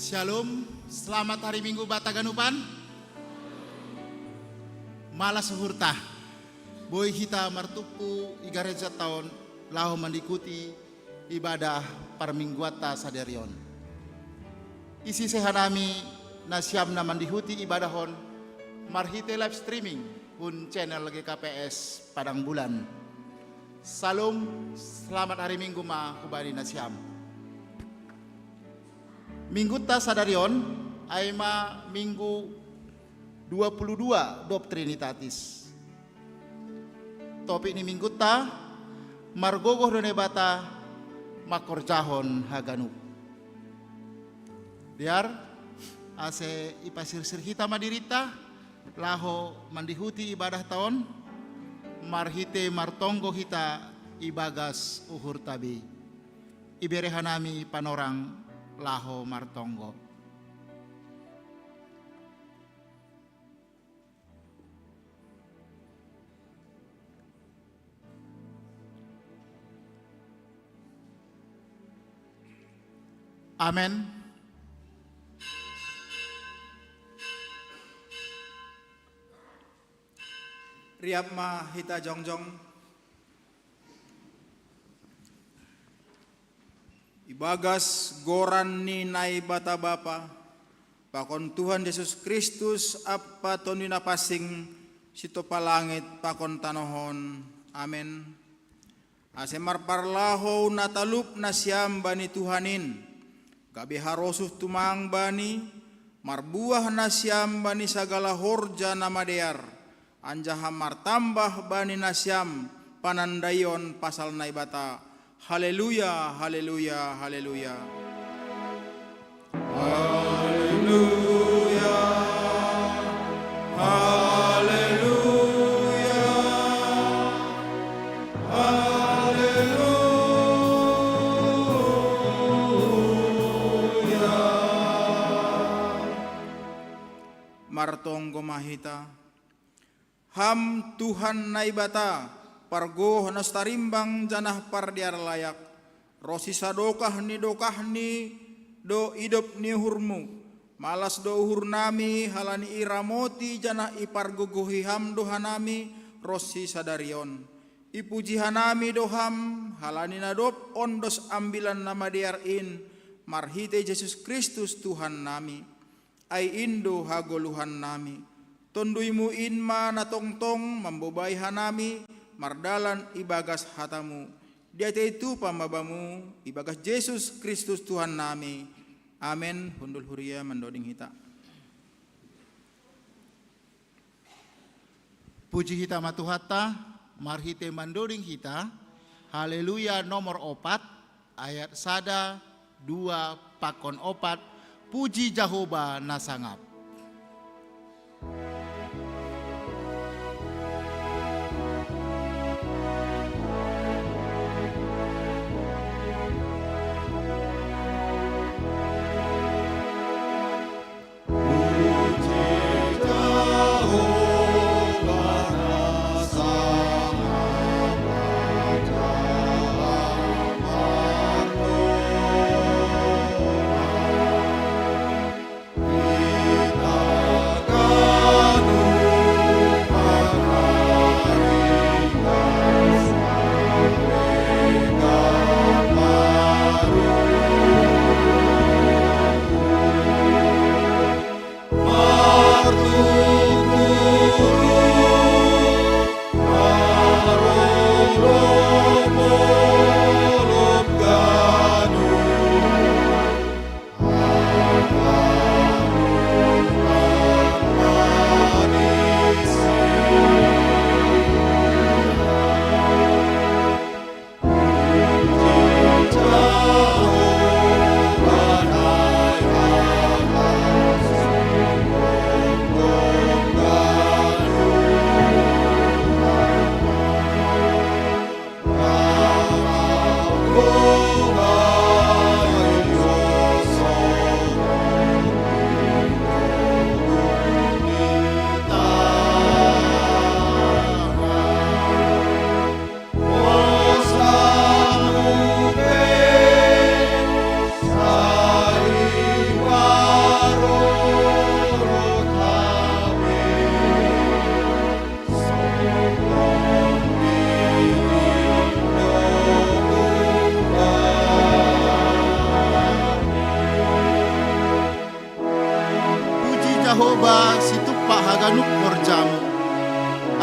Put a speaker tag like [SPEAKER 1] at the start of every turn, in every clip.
[SPEAKER 1] Shalom, selamat hari Minggu Bataganupan. Malas suhurta, boy kita martupu igareja tahun lahu mendikuti ibadah parmingguata saderion. Isi sehanami nasyamna mandihuti ibadahon marhite live streaming pun channel GKPS Padang Bulan. Salam, selamat hari Minggu ma hubari nasyam. Minggu ta sadarion aima minggu 22 dop Trinitatis. Topik ni minggu ta margogoh done bata makorjahon haganu. Biar ase ipasir-sir kita madirita laho mandihuti ibadah tahun marhite martonggo kita ibagas uhur tabi. Iberehanami panorang laho martonggo. Amen.
[SPEAKER 2] Riap ma hita jongjong ibagas goran ni nai bata bapa pakon Tuhan Yesus Kristus apa tonina pasing sito palangit pakon tanohon. Amen. Asemar parlaho natalup nasyam bani Tuhanin gabi harosuh tumang bani marbuah nasyam bani sagala horja nama dear anjaha martambah bani nasyam panandayon pasal naibata. Haleluya, haleluya, haleluya. Haleluya. Haleluya. Haleluya. Martonggo mahita. Ham Tuhan naibata pargo hanas tarimbang janah pardiar layak rosi sadokah ni do idop ni hurmu malas do uhur nami halani iramoti janah ipargo gohiham dohanami rosi sadarion ipuji hanami doham halani nadop ondos ambilan nama diarin marhite Yesus Kristus Tuhan nami ai indo hagoluhan nami tonduimu inma natongtong mambobai hanami mardalan ibagas hatamu dia itu pamabamu ibagas Yesus Kristus Tuhan nami. Amin. Hundul huria mendoding hita.
[SPEAKER 1] Puji hita matuhata marhite mandoding hita. Haleluya nomor 4 ayat sada 2 pakon 4 puji Jehovah nasangap.
[SPEAKER 2] Haleluya.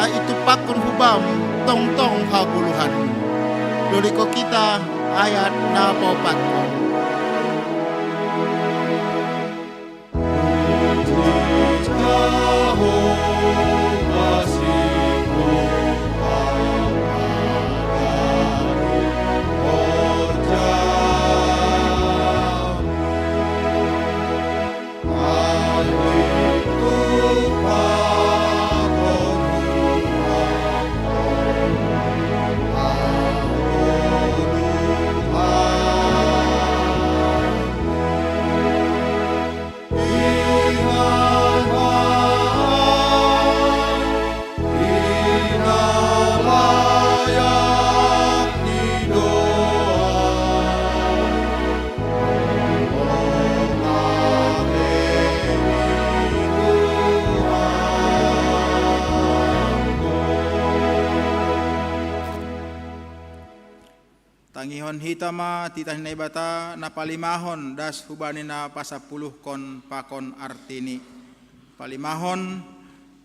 [SPEAKER 1] itu pakun hubam tong-tong haguluhan. Doriko kita ayat na popatko.
[SPEAKER 2] Tangihon hitama titah naibata na palimahon das hubani na pasapuluh kon pakon artini. Palimahon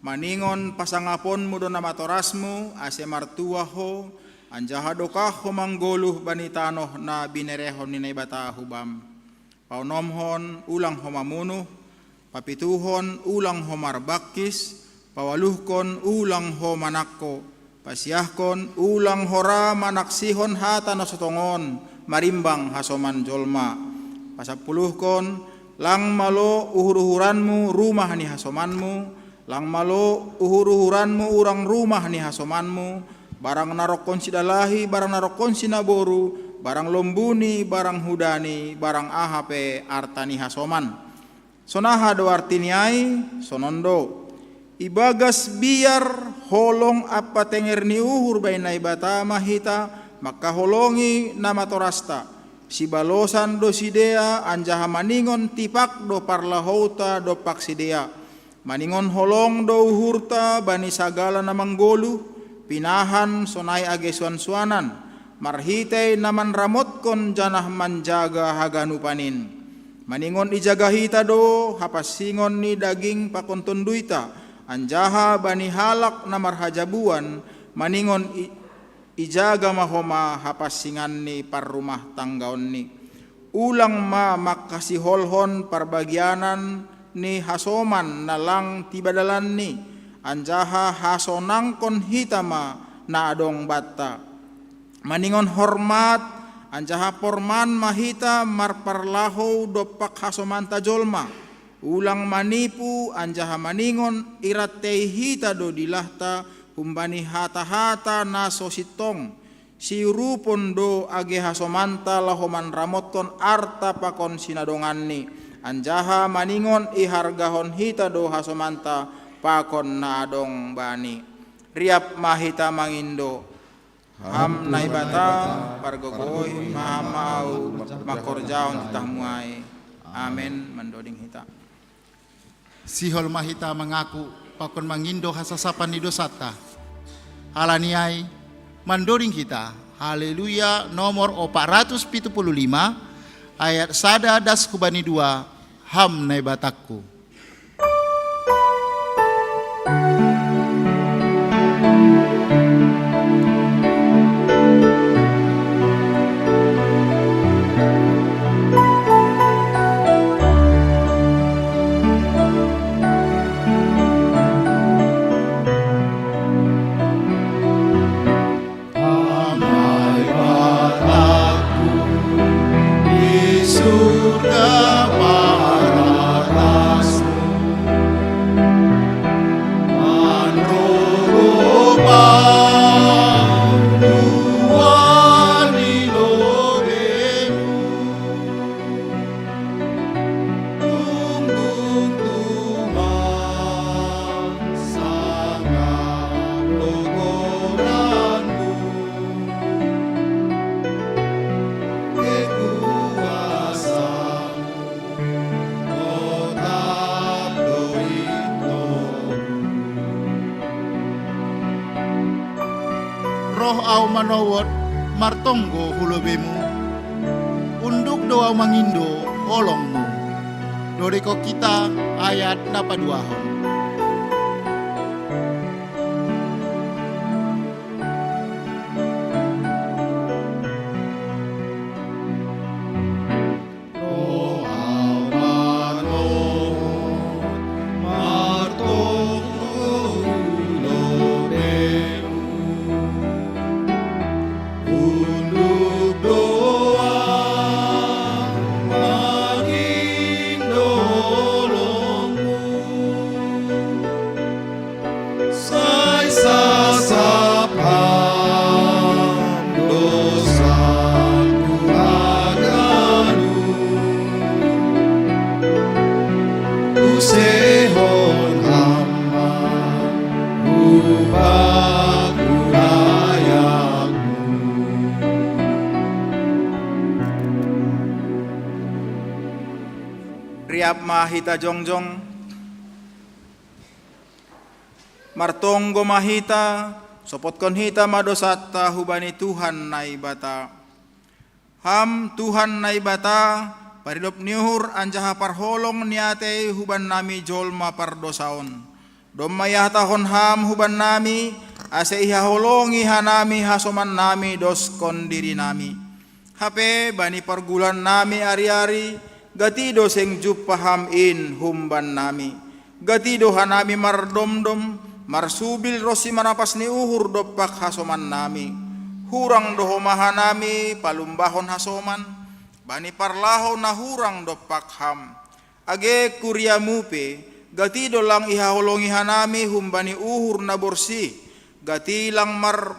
[SPEAKER 2] maningon pasangapon mudo na matorasmu ase martuaho anjahadokaho manggoluh banitanoh na binerehon ni naibata hubam. Paunomhon ulang homamunuh, papituhon ulang homarbakis, pawaluhkon ulang homanakko, pasiahkon ulang hora manaksihon hata nasotongon marimbang hasoman jolma. Pasapuluhkon lang malo uhur-uhuranmu rumah ni hasomanmu, lang malo uhur-uhuranmu urang rumah ni hasomanmu, barang narokon sidalahi barang narokon sinaboru, barang lombuni barang hudani barang ahape artani hasoman. Sonaha do artiniai sonondo ibagas biar holong apa tenger ni uhur bainai bata mahita maka holongi nama torasta si balosan do sidea anjaha maningon tipak do parlahouta do pak sidea maningon holong do uhurta bani sagala namanggolu pinahan sonai age suan-suanan marhitei naman ramotkon janah manjaga haganupanin maningon ijaga hita do hapasingon ni daging pakonton duita anjaha bani halak na marhajabuan maningon ijaga mahoma hapasingan ni parrumah tanggaon ni ulang ma makasi holhon parbagianan ni hasoman nalang tibadalan ni anjaha hasonangkon hitama na adong batta maningon hormat anjaha porman mahita marparlaho dopak hasomanta jolma ulang manipu anjaha maningon iratei hita do dilahta humbani hata-hata na sositong si rupon do age hasomanta lahoman ramoton arta pakon sinadonganni anjaha maningon ihargahon hita do hasomanta pakon na adong bani riap mahita mangindo ham naibata pargogoy mahamau makorjaon titah muai amen mandoding hita.
[SPEAKER 1] Sihol mahita mengaku pakon mangindo hasasapan ni dosata. Halaniai mandoring kita. Haleluya nomor 475 ayat sada das kubani 2 ham naibatakku. Roh au manowot martonggo hulobemu unduk doa mangindo holongmu doreko kita ayat napa duahon
[SPEAKER 2] paridap mahita jongjong, martonggo mahita, sopotkon hita madosata hubani Tuhan naibata. Ham Tuhan naibata, paridop niuhur anjaha parholong niate huban nami jolma pardosaon. Domaya tahon ham huban nami, ase iha holongi hanami hasoman nami doskon diri nami. Hape bani pargulan nami ari-ari, gatido seng jupaham in humban nami. Gatido hanami mardomdom, marsubil rosi manapas ni uhur dopak hasoman nami. Hurang dohomaha nami palumbahon hasoman, bani parlaho na hurang dopak ham. Age kurya mupe, gatido lang ihaholongi hanami humbani uhur na borsi. Gati lang mar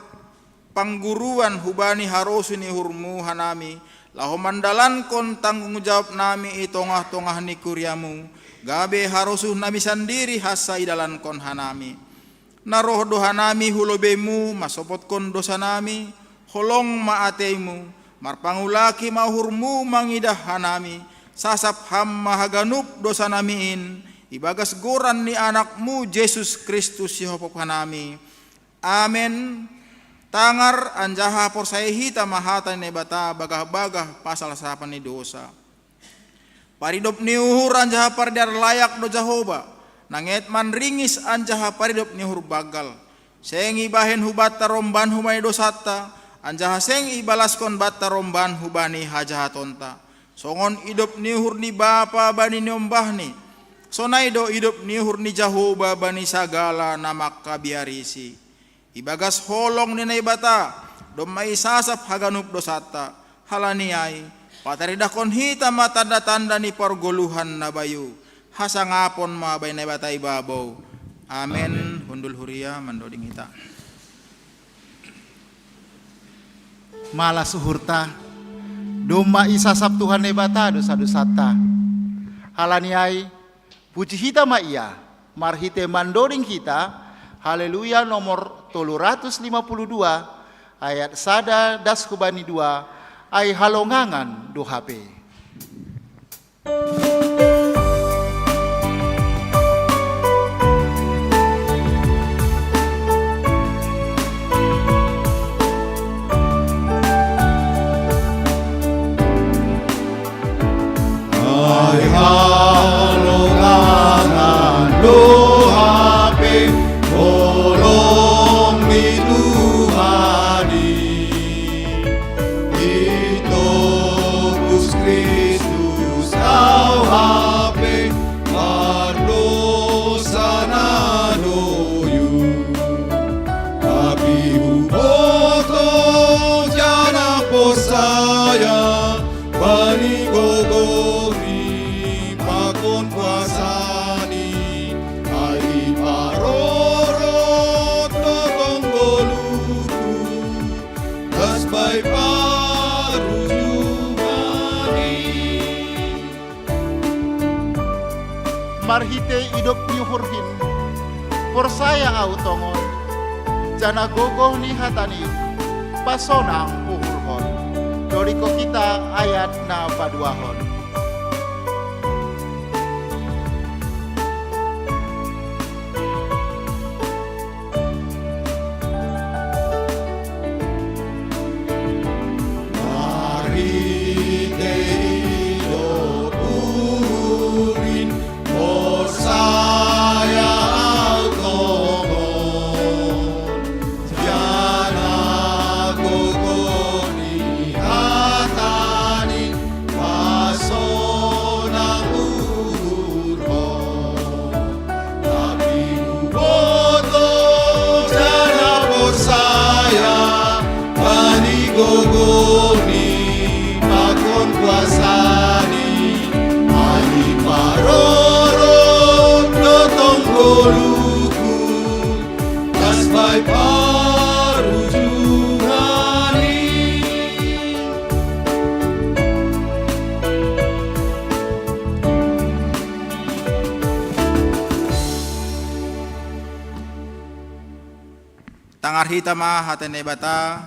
[SPEAKER 2] pangguruan hubani harosun ihurmu hanami. Laho mandalan kon tanggung jawab nami itongah-tongah ni kuryamu. Gabe harosuh nami sandiri hasa idalan kon hanami. Naroh doha nami hulobemu masopot kon dosa nami. Holong maateimu marpangulaki mahurmu mangidah hanami. Sasap ham mahaganup dosa namiin. Ibagas goran ni anakmu Yesus Kristus Yehopop hanami. Amen. Tangar anjaha porsai hita mahata nebata bagah-bagah pasal sapan ni dosa. Paridop ni uhur anjaha pardar layak do Jahoba. Nanget man ringis anjaha paridop ni uhur bagal. Seng ibahen hubata romban humay dosata. Anjaha seng ibalaskon bata romban hubani hajahatonta. Songon idop ni uhur ni bapa bani ni ombahni. Sonaido idop ni uhur ni Jahoba bani sagala namak kabiarisi. Ibagas holong ni naibata, domai sasap haganup dosata, halaniai, pataridakon hita matanda-tanda ni porgoluhan na bayu, hasangapon mabay naibata ibabaw. Amen. Hundul huria mandoding hita.
[SPEAKER 1] Malas uhurta, doma isasap Tuhan naibata dosa-dosata. Halaniai, puji hita ma iya, marhite mandoding hita. Haleluya nomor 352 ayat sada das kubani 2 ay halongangan do HP. Ay halongangan do HP. Tolong dituhani Itokus Kristus kau hape mardosa na doyu tapi huboto jana posaya bani gogori makon kuasani ai paro by marhite idop nyuhurhin porsaya autongon jana gogoh ni hatani pasonang uhurhon doriko kita ayat na paduahon.
[SPEAKER 2] Tangar hita ma hatene bata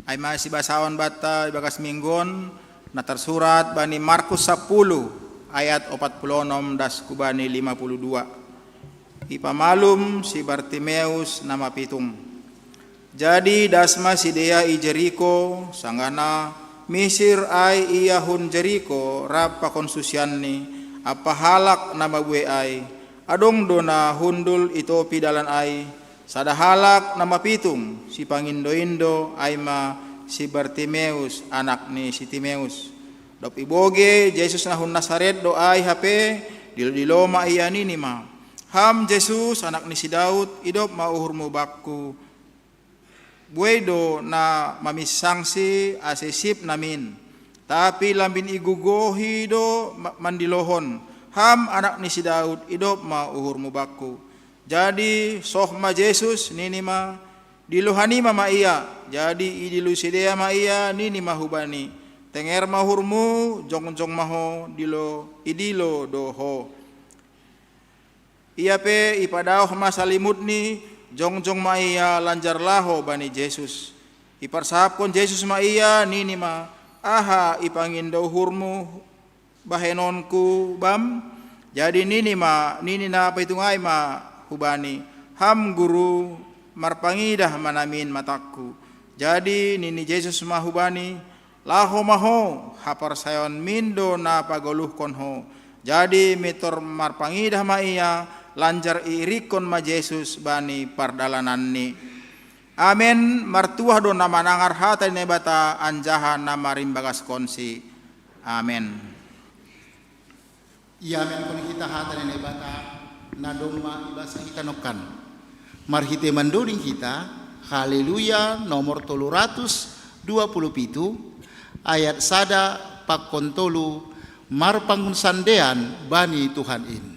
[SPEAKER 2] ay masih basawan bata ibagas minggon na tersurat bani Markus 10 ayat 46 das kubani 52. Ipamalum si Bartimeus nama pitung. Jadi dasma si dea i Jeriko sanggana misir ai iyahun Jeriko rapa konsusianni apa halak nama bue ai adong dona hundul ito pidalan ai sada halak nama pitung si pangindo-indo ai ma si Bartimeus anak ni si Timeus. Dop iboge Jesus nahun Nasaret do ai hape dilo ma iya nini ma. Ham Jesus anak ni si Daud idop mauhur mo bakku. Buedo na mamisangsi asesip namin. Tapi lambin igugohi do mandilohon. Ham anak ni si Daud idop mauhur mo bakku. Jadi sohma Jesus nini ma dilohani ma iya. Jadi idilusidea ma iya nini mahubani. Tenger mahurmu jong-jong maho dilo idilo doho. Ia pe ipadao masalimut ni jong-jong ma iya lanjar laho bani Jesus. Iparsahapkon Jesus ma iya nini ma aha ipangindo hurmu bahenonku bam. Jadi nini na paitungai ma hubani. Ham guru marpangidah manamin mataku. Jadi nini Jesus ma hubani laho maho hapar sayon mindo na pagoluh konho. Jadi mitor marpangidah ma iya lanjar irikon ma Jesus bani pardalanan ni. Amen. Martuah do na manangar hata ni bata anjahan na marimbagas konsi. Amen.
[SPEAKER 1] Iamen kon kita hata ni bata na doma ibasa kita nokan. Marhite mandoring kita. Haleluya nomor 327 ayat sada pakontolu marpangun sandean bani Tuhan in.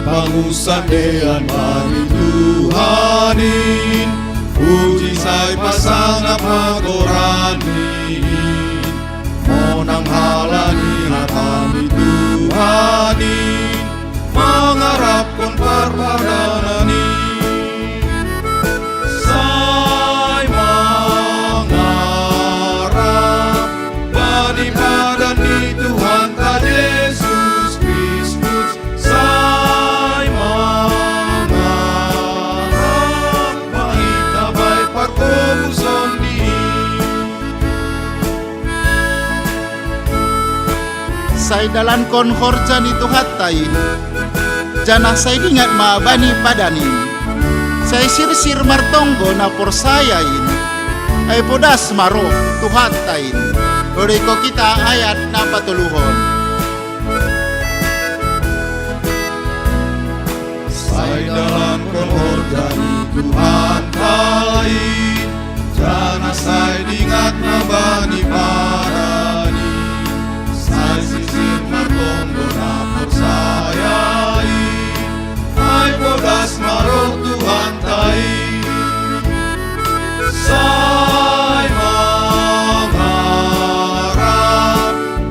[SPEAKER 3] Pangusandean bani Tuhanin, puji say pasangap magoranin, monang halani hatami Tuhanin, mangarap kon parpadananin. Say mangarap bani padan ni Tuhan ta Jesus Kristus.
[SPEAKER 1] Say dalan kon horja ni tuhatain janah say dingat ma bani padani say sir martonggo na porsayain ay podas maro tuhatain oriko kita ayat na patuluhon.
[SPEAKER 3] Say dalan kon horja ni Tuhan tain janah say dingat na bani padani say sisir martonggo na porsayai ay podas maro Tuhan tain. Say mangarap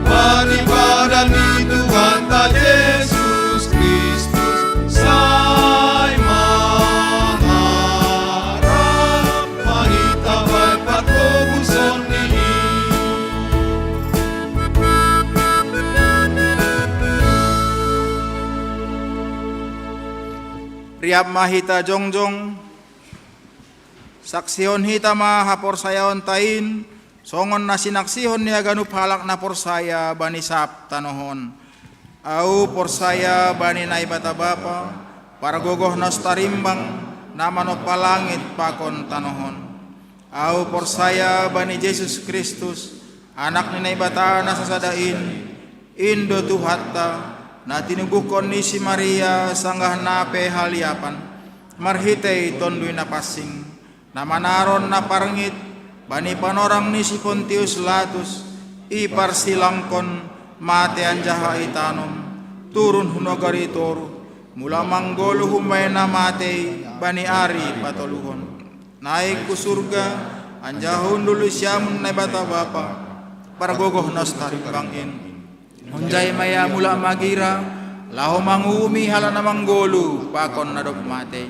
[SPEAKER 3] bani badan ni Tuhan ta Jesus Kristus. Say mangarap mangitabay patubuson ni.
[SPEAKER 2] Riap mahita jongjong saksihon hita ma hapor sayaon tain songon na sinaksihon niya ganup halak na porsaya bani sap tanohon au porsaya bani na ibata bapa para gogoh nos tarimbang na manopalangit pakon tanohon au porsaya bani Jesus Kristus anak ni na ibata na sasadain indo tuhatta na tinubukon ni si Maria sanggah nape haliapan marhitei tondui na pasing na manaron na parngit bani panorang ni si Pontius Latus ipar silangkon mate anjaha itanom turun hunagari toru mula manggolo humay na matei bani ari patoluhon. Naik ku surga, anjahun dulu siamun nai bata bapa, pargogoh nos tarimbangin. Honjay maya mula magira, laho mangumi halana manggolu, pakon nadop mate.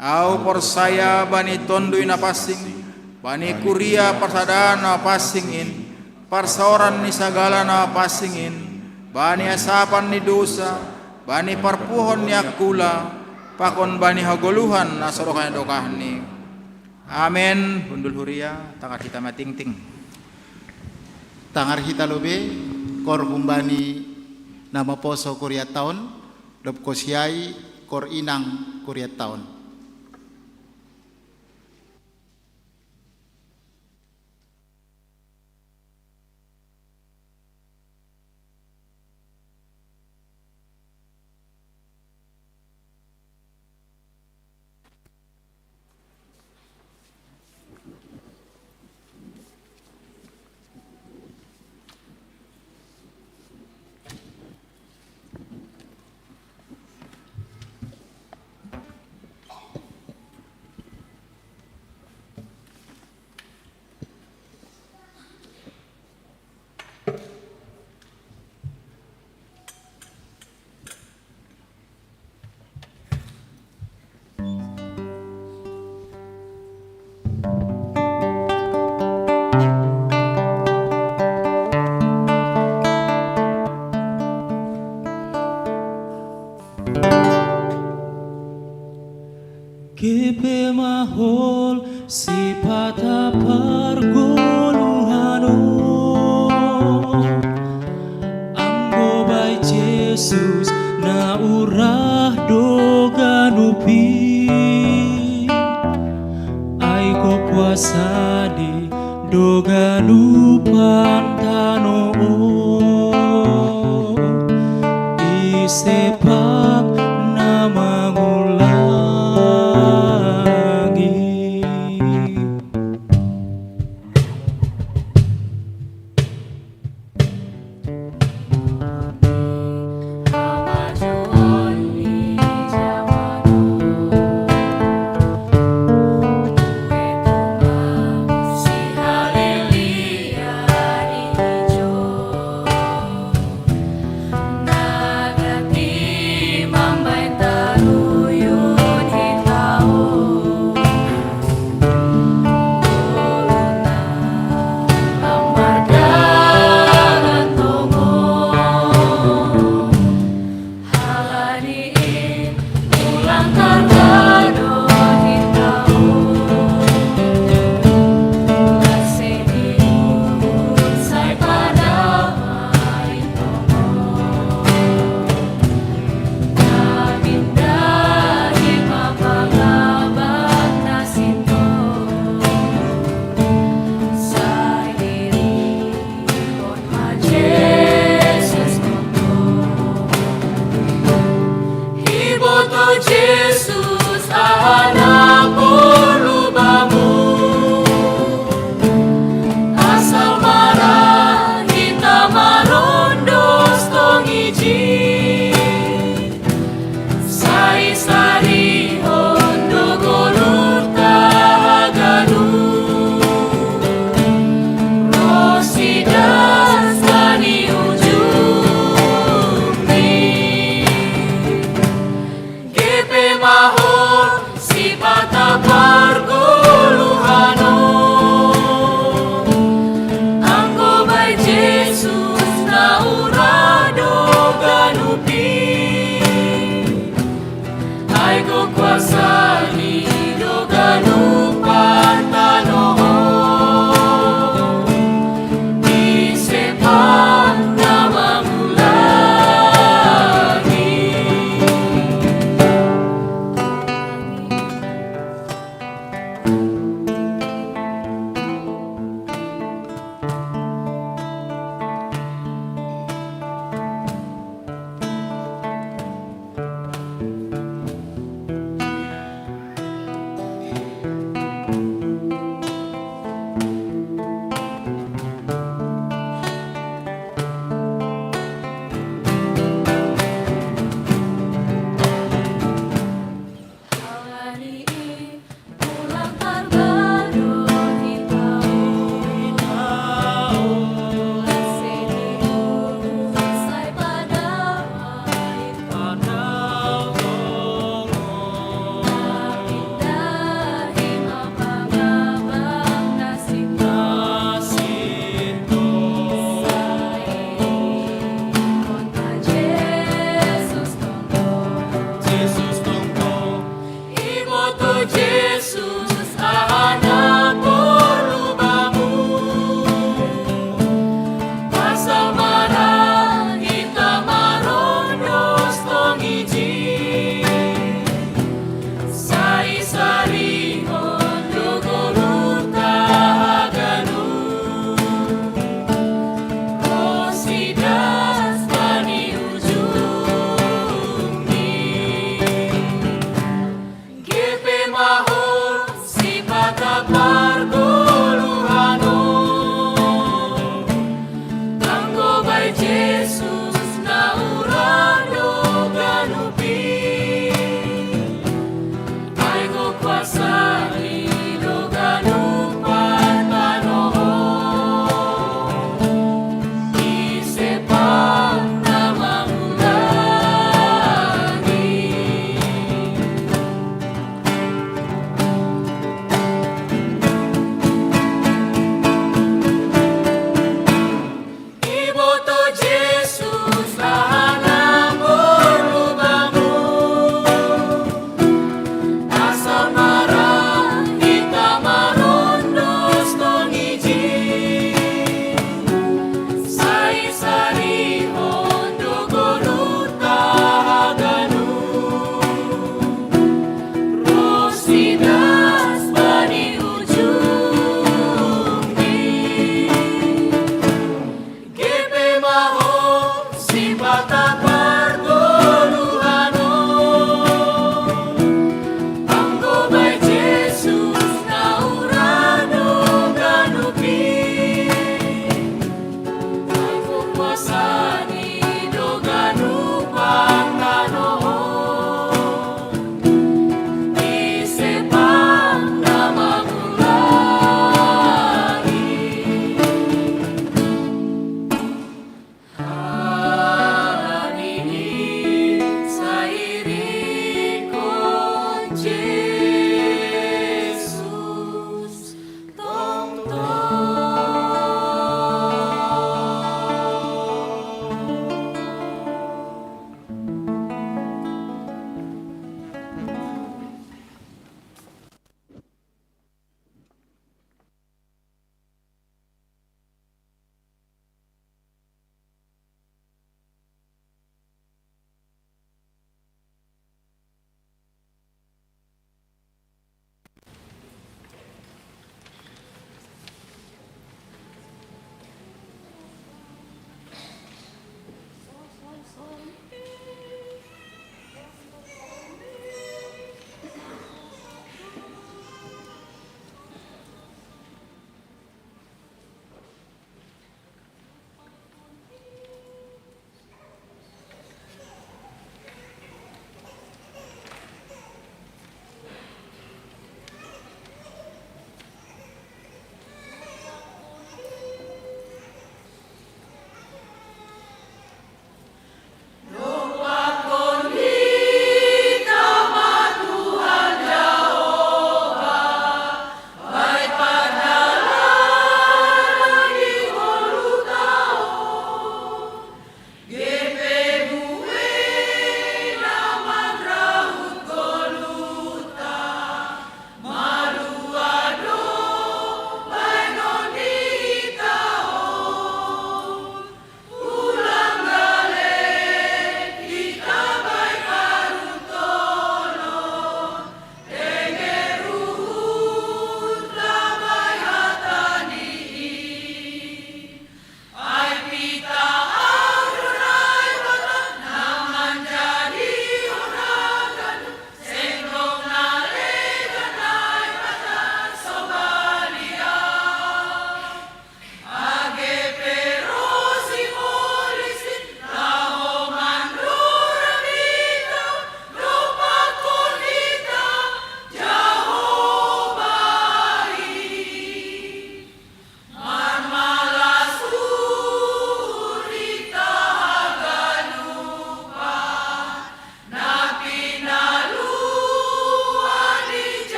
[SPEAKER 2] Au porsaya bani tondui na passing, bani kuria parsadana passingin, parsaoran ni sagala na passingin, bani asapan ni dosa, bani parpuhon ni akula, pakon bani hagoluhan na sorokan dokahni. Amin. Hundul huria, tangar kita mating-ting.
[SPEAKER 1] Tangar hita lobe kor humbani nama poso Korea tahun dop kosiai kor inang Korea tahun.
[SPEAKER 4] Kepe mahol sipata pargoluhano Anggo bai Jesus na urah doganupi Aiko kuasa di doganu pantano Isepak nama ngulangi
[SPEAKER 5] Nagati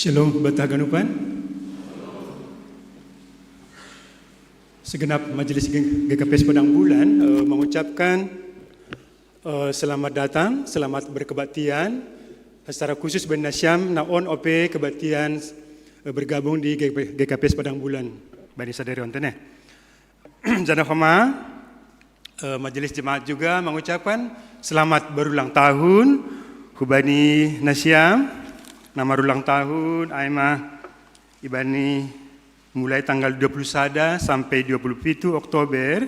[SPEAKER 5] Shalom Bataganupan. Segenap Majelis GKP Padang Bulan mengucapkan selamat datang, selamat berkebaktian. Secara khusus Ben Nasyam naon OP kebaktian bergabung di GKP Padang Bulan. Bani sadari onten Jana Khoma Majelis Jemaat juga mengucapkan selamat berulang tahun Hubani Nasyam. Nama ulang tahun Aima Ibani mulai tanggal 21 sampai 27 Oktober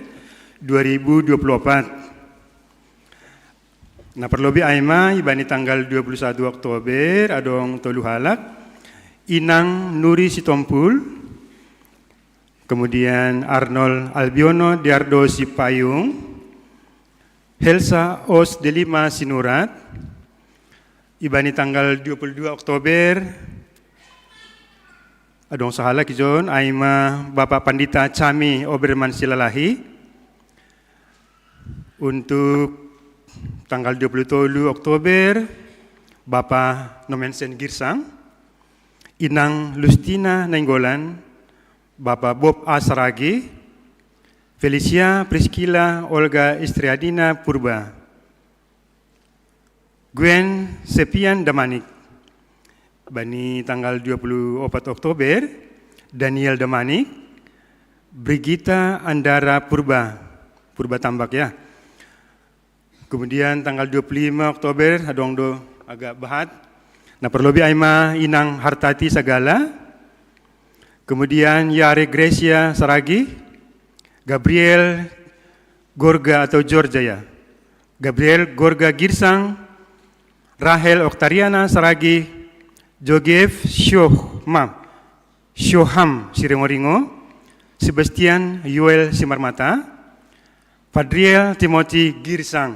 [SPEAKER 5] 2024. Nah perlobi Aima Ibani tanggal 21 Oktober adong tolu halak Inang Nuri Sitompul, kemudian Arnold Albiono Diardo Sipayung, Helsa Os Delima Sinurat, Ibani tanggal 22 Oktober adong sahala kijon Aima Bapak Pandita Chami Oberman Silalahi. Untuk tanggal 27 Oktober Bapak Nomensen Girsang, Inang Lustina Nainggolan, Bapak Bob Asaragi, Felicia Priscilla Olga Istriadina Purba, Gwen Sepian Damanik. Bani tanggal 24 Oktober Daniel Damanik, Brigita Andara Purba Tambak ya. Kemudian tanggal 25 Oktober adong do agak bahat. Nah perlobi Aima Inang Hartati Sagala. Kemudian Yare Gracia Saragi, Gabriel Gorga atau Georgia ya. Gabriel Gorga Girsang, Rahel Oktariana Saragi, Jogef Shoham Siringoringo, Sebastian Yuel Simarmata, Fadriel Timothy Girsang.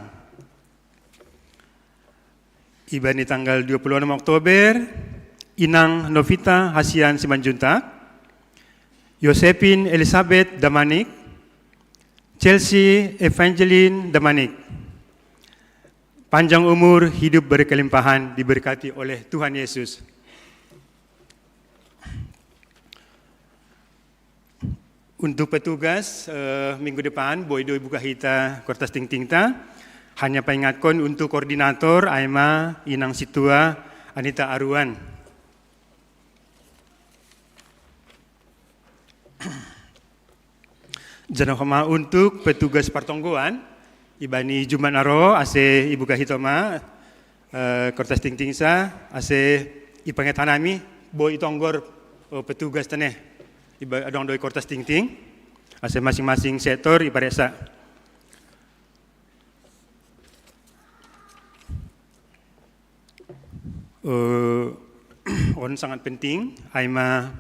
[SPEAKER 5] Ibani tanggal 26 Oktober, Inang Novita Hasian Simanjuntak, Yosepin Elizabeth Damanik, Chelsea Evangeline Damanik. Panjang umur, hidup berkelimpahan, diberkati oleh Tuhan Yesus. Untuk petugas minggu depan, Boydo Ibu Kahita Kortas Tingtingta, hanya peringatkan untuk koordinator Aima Inang Situa Anita Aruan. Jangan untuk petugas pertonggoan, Ibani Jumat Naro, ase Ibu Kahitoma, Kortas Tingtingsa, ase Ipanget Hanami, Boy Itonggor petugas taneh, Iba adong doi Kortas Tingting, ase masing-masing sektor iparesa. On sangat penting, Aima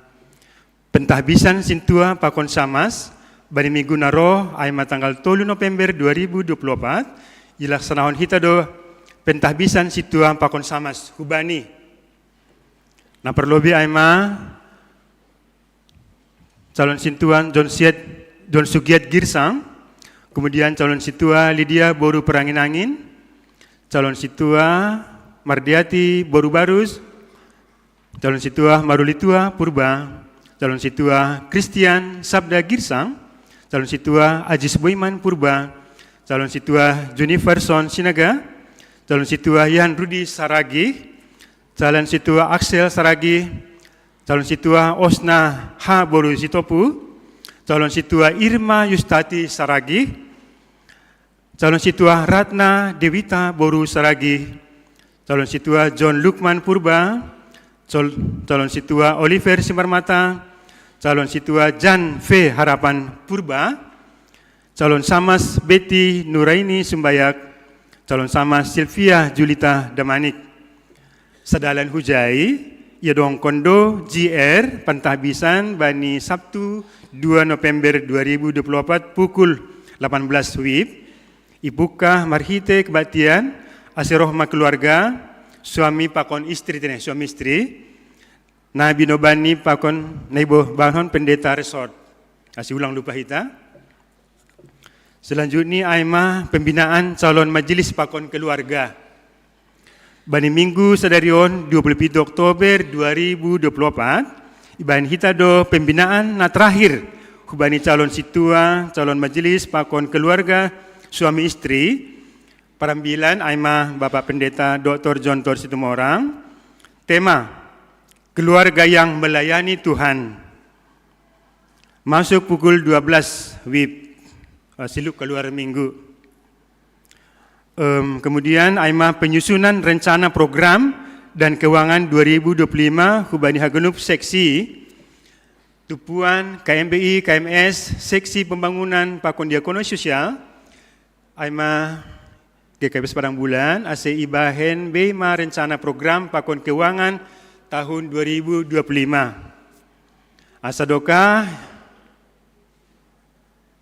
[SPEAKER 5] pentahbisan Sintua Pakon Samas, Bani minggu naro Aima tanggal 3 November 2024 ilaksanaon hitado pentahbisan Situa Pakon Samas Hubani. Nah perlobi Aima calon Sintuan John Sugiat Girsang, kemudian calon Situa Lydia Boru Perangin-angin, calon Situa Mardiati Boru Barus, calon Situa Marulitua Purba, calon Situa Christian Sabda Girsang, calon Situa Ajis Boiman Purba, calon Situa Juniferson Sinaga, calon Situa Yan Rudi Saragi, calon Situa Axel Saragi, calon Situa Osna H. Boru Sitopu, calon Situa Irma Yustati Saragi, calon Situa Ratna Dewita Boru Saragi, calon Situa John Lukman Purba, calon Situa Oliver Simarmata, calon Situa Jan V. Harapan Purba, calon Samas Betty Nuraini Sumbayak, calon Samas Sylvia Julita Damanik. Sadalan hujai, Yadong Kondo GR Pentahbisan Bani Sabtu 2 November 2024 pukul 18 WIB, Ibukah Marhite Kebaktian, Aserohma Keluarga, suami pakon istri teneh, suami istri, Nabi Nobani pakon Naibo Bahon Pendeta Resort. Kasih ulang lupa kita. Selanjutnya Aima pembinaan calon majelis pakon keluarga. Bani Minggu Sadarion 27 Oktober 2024, Iban hitado pembinaan na terakhir hubani calon situa, calon majelis, pakon keluarga, suami istri, perambilan Aima Bapak Pendeta Dr. John Tor Situmorang, tema keluarga yang melayani Tuhan. Masuk pukul 12 WIB, siluk keluar minggu. Kemudian Aima penyusunan rencana program dan keuangan 2025 hubani hagenup seksi Tupuan KMBI, KMS, seksi pembangunan pakon diakono sosial, Aima GKPS Padang Bulan, AC Ibahen Bema rencana program pakon keuangan tahun 2025. Asadoka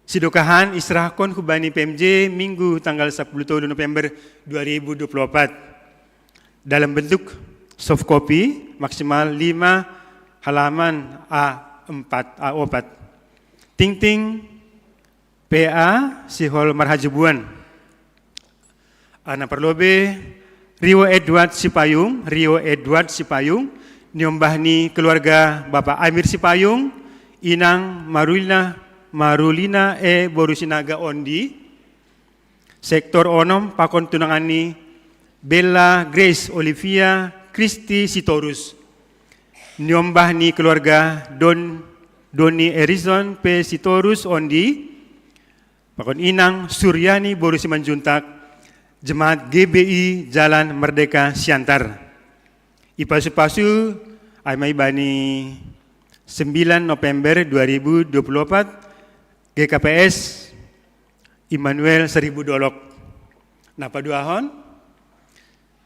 [SPEAKER 5] sidokahan israhkon hubani PMJ Minggu tanggal 10 November 2024 dalam bentuk soft copy maksimal 5 halaman A4 A4 Ting PA Sihol Marhajebuan Ana perlobe Rio Edward Sipayung niombahni keluarga Bapak Amir Sipayung, Inang Marulina Borusinaga Ondi, sektor onom pakon tunangani Bella Grace Olivia Kristi Sitorus, niombahni keluarga Doni Erizon P. Sitorus Ondi, pakon Inang Suryani Borusimanjuntak, Jemaat GBI Jalan Merdeka Siantar. Ipasu-pasu Aimai Bani 9 November 2024 GKPS Immanuel Seribu Dolok. Napa duahon?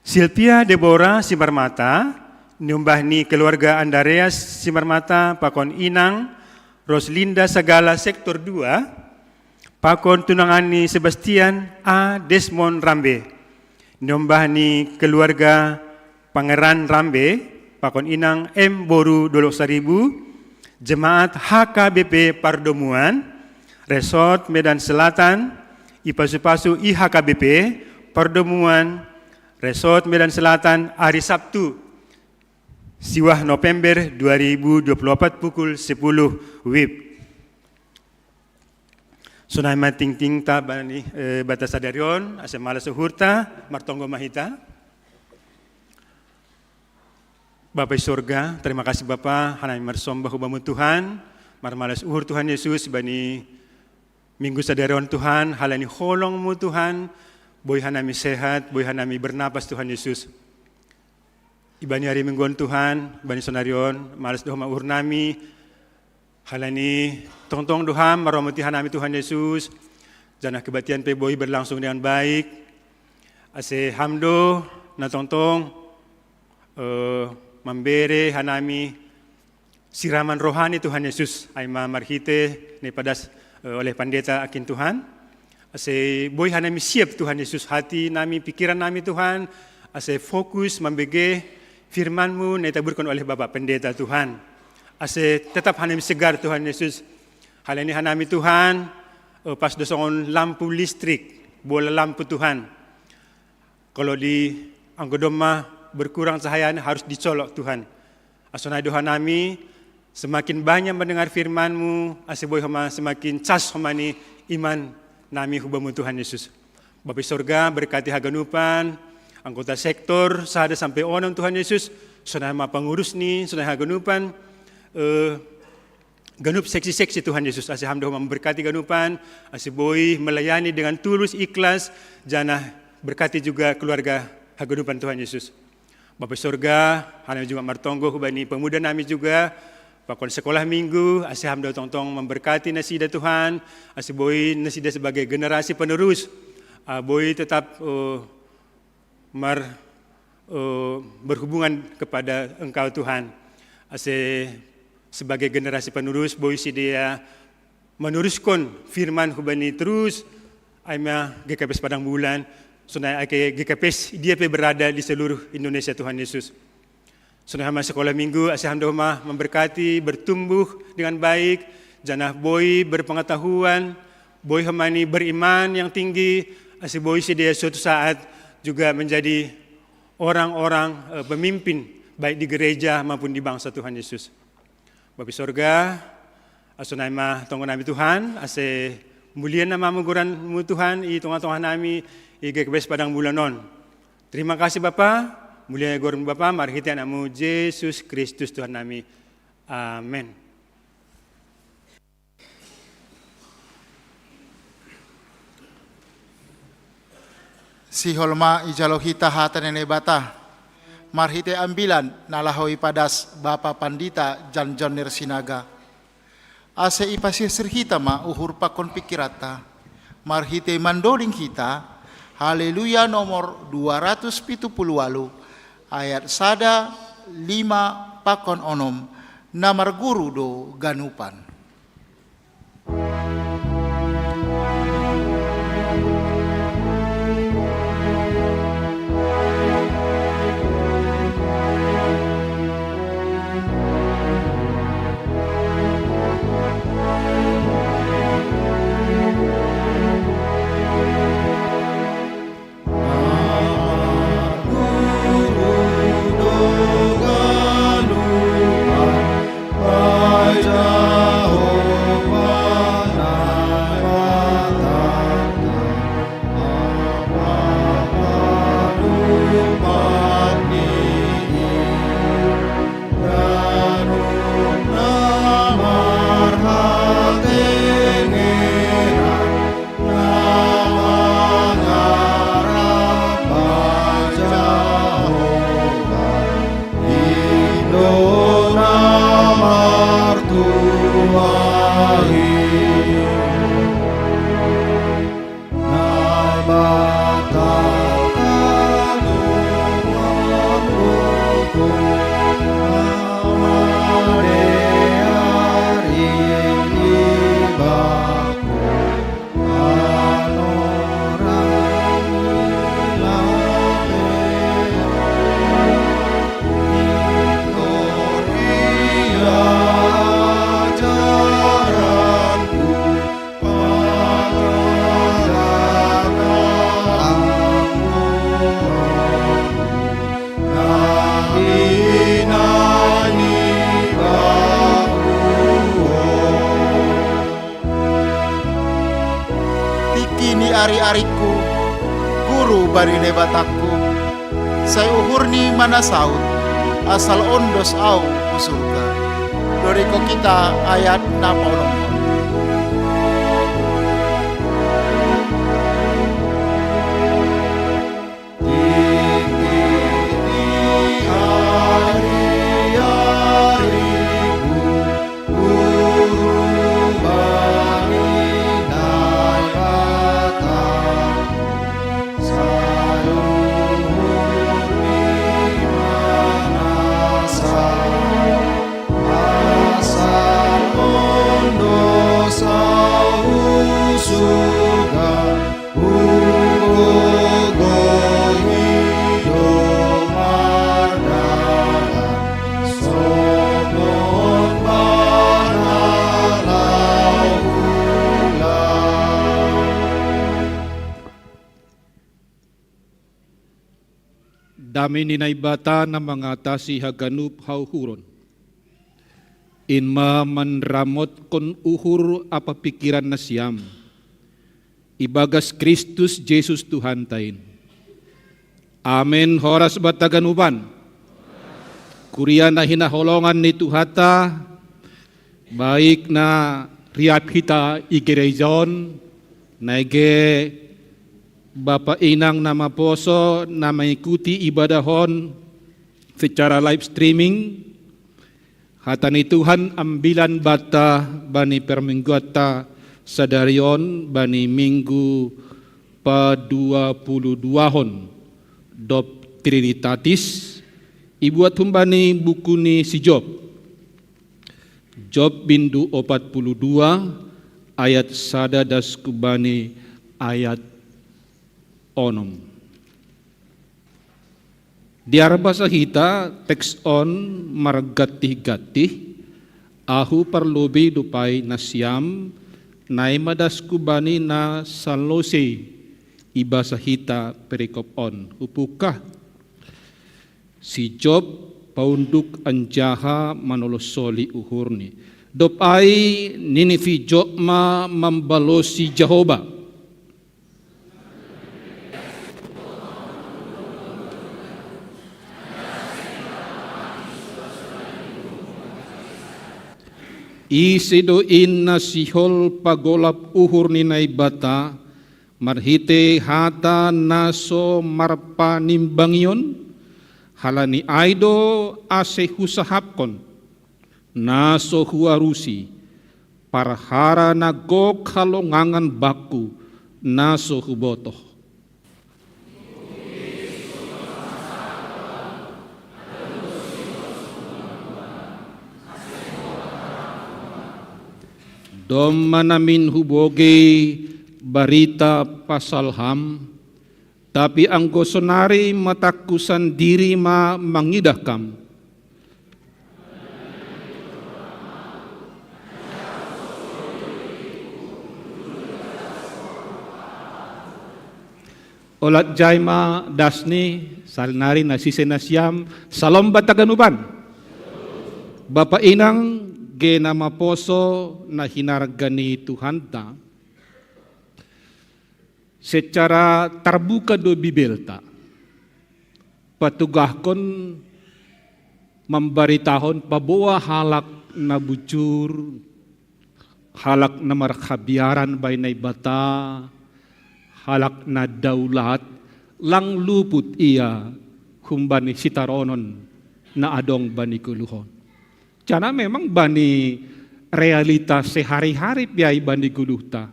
[SPEAKER 5] Silvia Deborah Simarmata nyumbahni keluarga Andreas Simarmata pakon Inang Roslinda Sagala sektor 2 pakon tunangani Sebastian A. Desmond Rambe nyumbahni keluarga Pangeran Rambe, pakon Inang M. Boru Dolok Saribu, Jemaat HKBP Pardomuan, Resort Medan Selatan, Ipasu-pasu IHKBP Pardomuan, Resort Medan Selatan, hari Sabtu, Siwah November 2024 pukul 10 WIB. Sunai mating-ting ta bani batas sadarion, ase malas suhurta, martonggo mahita. Bapak surga, terima kasih Bapak, hanami marsombah ubamu Tuhan, marmalas uhur Tuhan Yesus, bani minggu sadarion Tuhan, halani holongmu Tuhan, boy hanami sehat, boy hanami bernapas Tuhan Yesus. Ibani hari mingguan Tuhan, bani sonarion, malas doa uhur nami, halani tong-tong doa, maromoti hanami Tuhan Yesus, janah kebatian pe boy berlangsung dengan baik, ase hamdo, na tong-tong, memberi hanami siraman rohani Tuhan Yesus aima marhite nepadas oleh pendeta akin Tuhan ase boy hanami siap Tuhan Yesus hati nami pikiran nami Tuhan ase fokus membege firman-Mu netaburkan oleh Bapak pendeta Tuhan ase tetap hanami segar Tuhan Yesus hal ini hanami Tuhan pas dosongon lampu listrik bola lampu Tuhan kalau di anggodoma berkurang cahaya harus dicolok Tuhan. Asonai doa nami semakin banyak mendengar firman-Mu, aseboy hama semakin cas hamani iman nami hubamu Tuhan Yesus. Bapak surga berkati haganupan, anggota sektor sahada sampai onom Tuhan Yesus, sonai ma pengurus ni, sonai haganupan, ganup seksi-seksi Tuhan Yesus. Asih hamdah memberkati ganupan, aseboy melayani dengan tulus ikhlas, janah berkati juga keluarga haganupan Tuhan Yesus. Bapak surga, hanami juga martonggo hubani pemuda nami juga, pakon sekolah minggu, asih hamda tong-tong memberkati nasida Tuhan, asih boy nasida sebagai generasi penerus, boy tetap berhubungan kepada Engkau Tuhan, asih sebagai generasi penerus, boy si dia meneruskan firman hubani terus, aima GKPS Padang Bulan, Sunai ake GKPS dia berada di seluruh Indonesia Tuhan Yesus. Sunai hama sekolah minggu asih hamdahumah memberkati bertumbuh dengan baik, janah boy berpengetahuan, boy hamani beriman yang tinggi, asih boy si dia suatu saat juga menjadi orang-orang pemimpin baik di gereja maupun di bangsa Tuhan Yesus. Bapak sorga, aso nama tonggo nami Tuhan, ase mulia nama muguran Tuhan i tengah-tengah nami i gekebes padang bulanon. Terima kasih Bapa, mulia goreng Bapa, mari kita namu Yesus Kristus Tuhan nami. Amin.
[SPEAKER 1] Si holma ijalohita hata nene bata, marhite ambilan nalahoi padas Bapa Pandita Jan Jonir Sinaga. Ase ipasir serhita ma uhur pakon pikirata, marhite mandoling kita, haleluya nomor 278, ayat sada 5 pakon onom, namar guru do ganupan. Ari-ariku, guru barine bataku, saya uhurni mana saut, asal ondos au ku surga. Doriko kita ayat napa nomor.
[SPEAKER 6] Dami ninay bata na mengatasi haganup hauhuron. Inma manramot kon uhur apa pikiran na siyam. Ibagas Kristus Jesus Tuhan tain. Amen horas bataganuban. Kuria na hinaholongan ni Tuhata, baik na riap kita igerejon, naige Bapak Inang nama poso na mengikuti ibadahon secara live streaming. Hatani Tuhan ambilan bata bani permingguata sadarion bani minggu pa-22 hon dop Trinitatis ibuat humbani buku ni si Job. Job bindu 42 ayat sada das kubani ayat onom. Di arbasa kita teks on margatih-gatih ahu perlobi dupai nasyam naimadas kubani na salose ibasa hita perikop on upukah Si Job paunduk anjaha manolosoli uhurni. Dop ai Ninivi Job ma membalosi Jehovah. Isido inna sihol pagolap uhur ninay bata, marhite hata naso marpa nimbangyon, halani aido ase husahapkon, naso huarusi, parhara nagok halongangan baku, naso hubotoh. Dom manamin huboge barita pasal ham, tapi ang gosonari matakusan diri ma mangidahkam. Olat jaima dasni salnari nasisenasyam salom bataganuban. Bapak inang genama poso na hinargani Tuhan ta secara terbuka do bibelta patugahkon membaritahon pabawa halak na bujur, halak na markhabiaran bainay bata, halak na daulat lang luput iya humbani sitaronon na adong bani kuluhon. Karena memang bani realitas sehari-hari piai bani guluhta.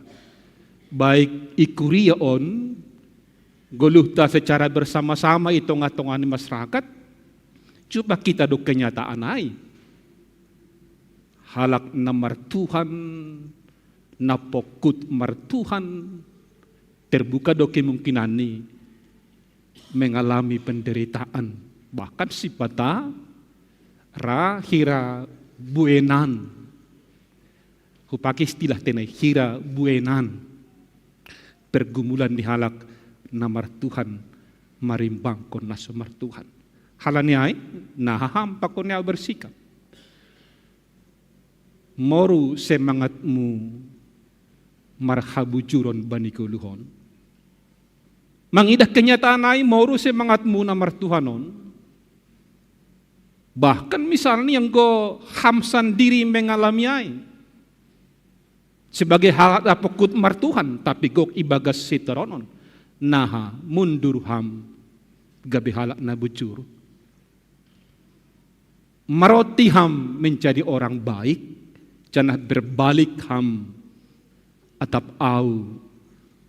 [SPEAKER 6] Baik ikuriaon, guluhta secara bersama-sama hitung-hitungan masyarakat, coba kita do kenyataan ay. Halak na martuhan, na pokut martuhan, terbuka do kemungkinan ni mengalami penderitaan. Bahkan si pata hira buenan, hupaki istilah tenai hira buenan, pergumulan di halak namar Tuhan marimbang kon naso martuhan. Halani ay nahaham pakonya bersikap. Moru semangatmu marhabujuron bani kuluhon. Mangidah kenyataan ay moru semangatmu namar Tuhanon. Bahkan misalnya yang go hamsan diri mengalami ay sebagai hal apokut martuhan, tapi go ibagas sitaronon naha mundur ham gabi halak na bujur maroti ham menjadi orang baik, jangan berbalik ham atap au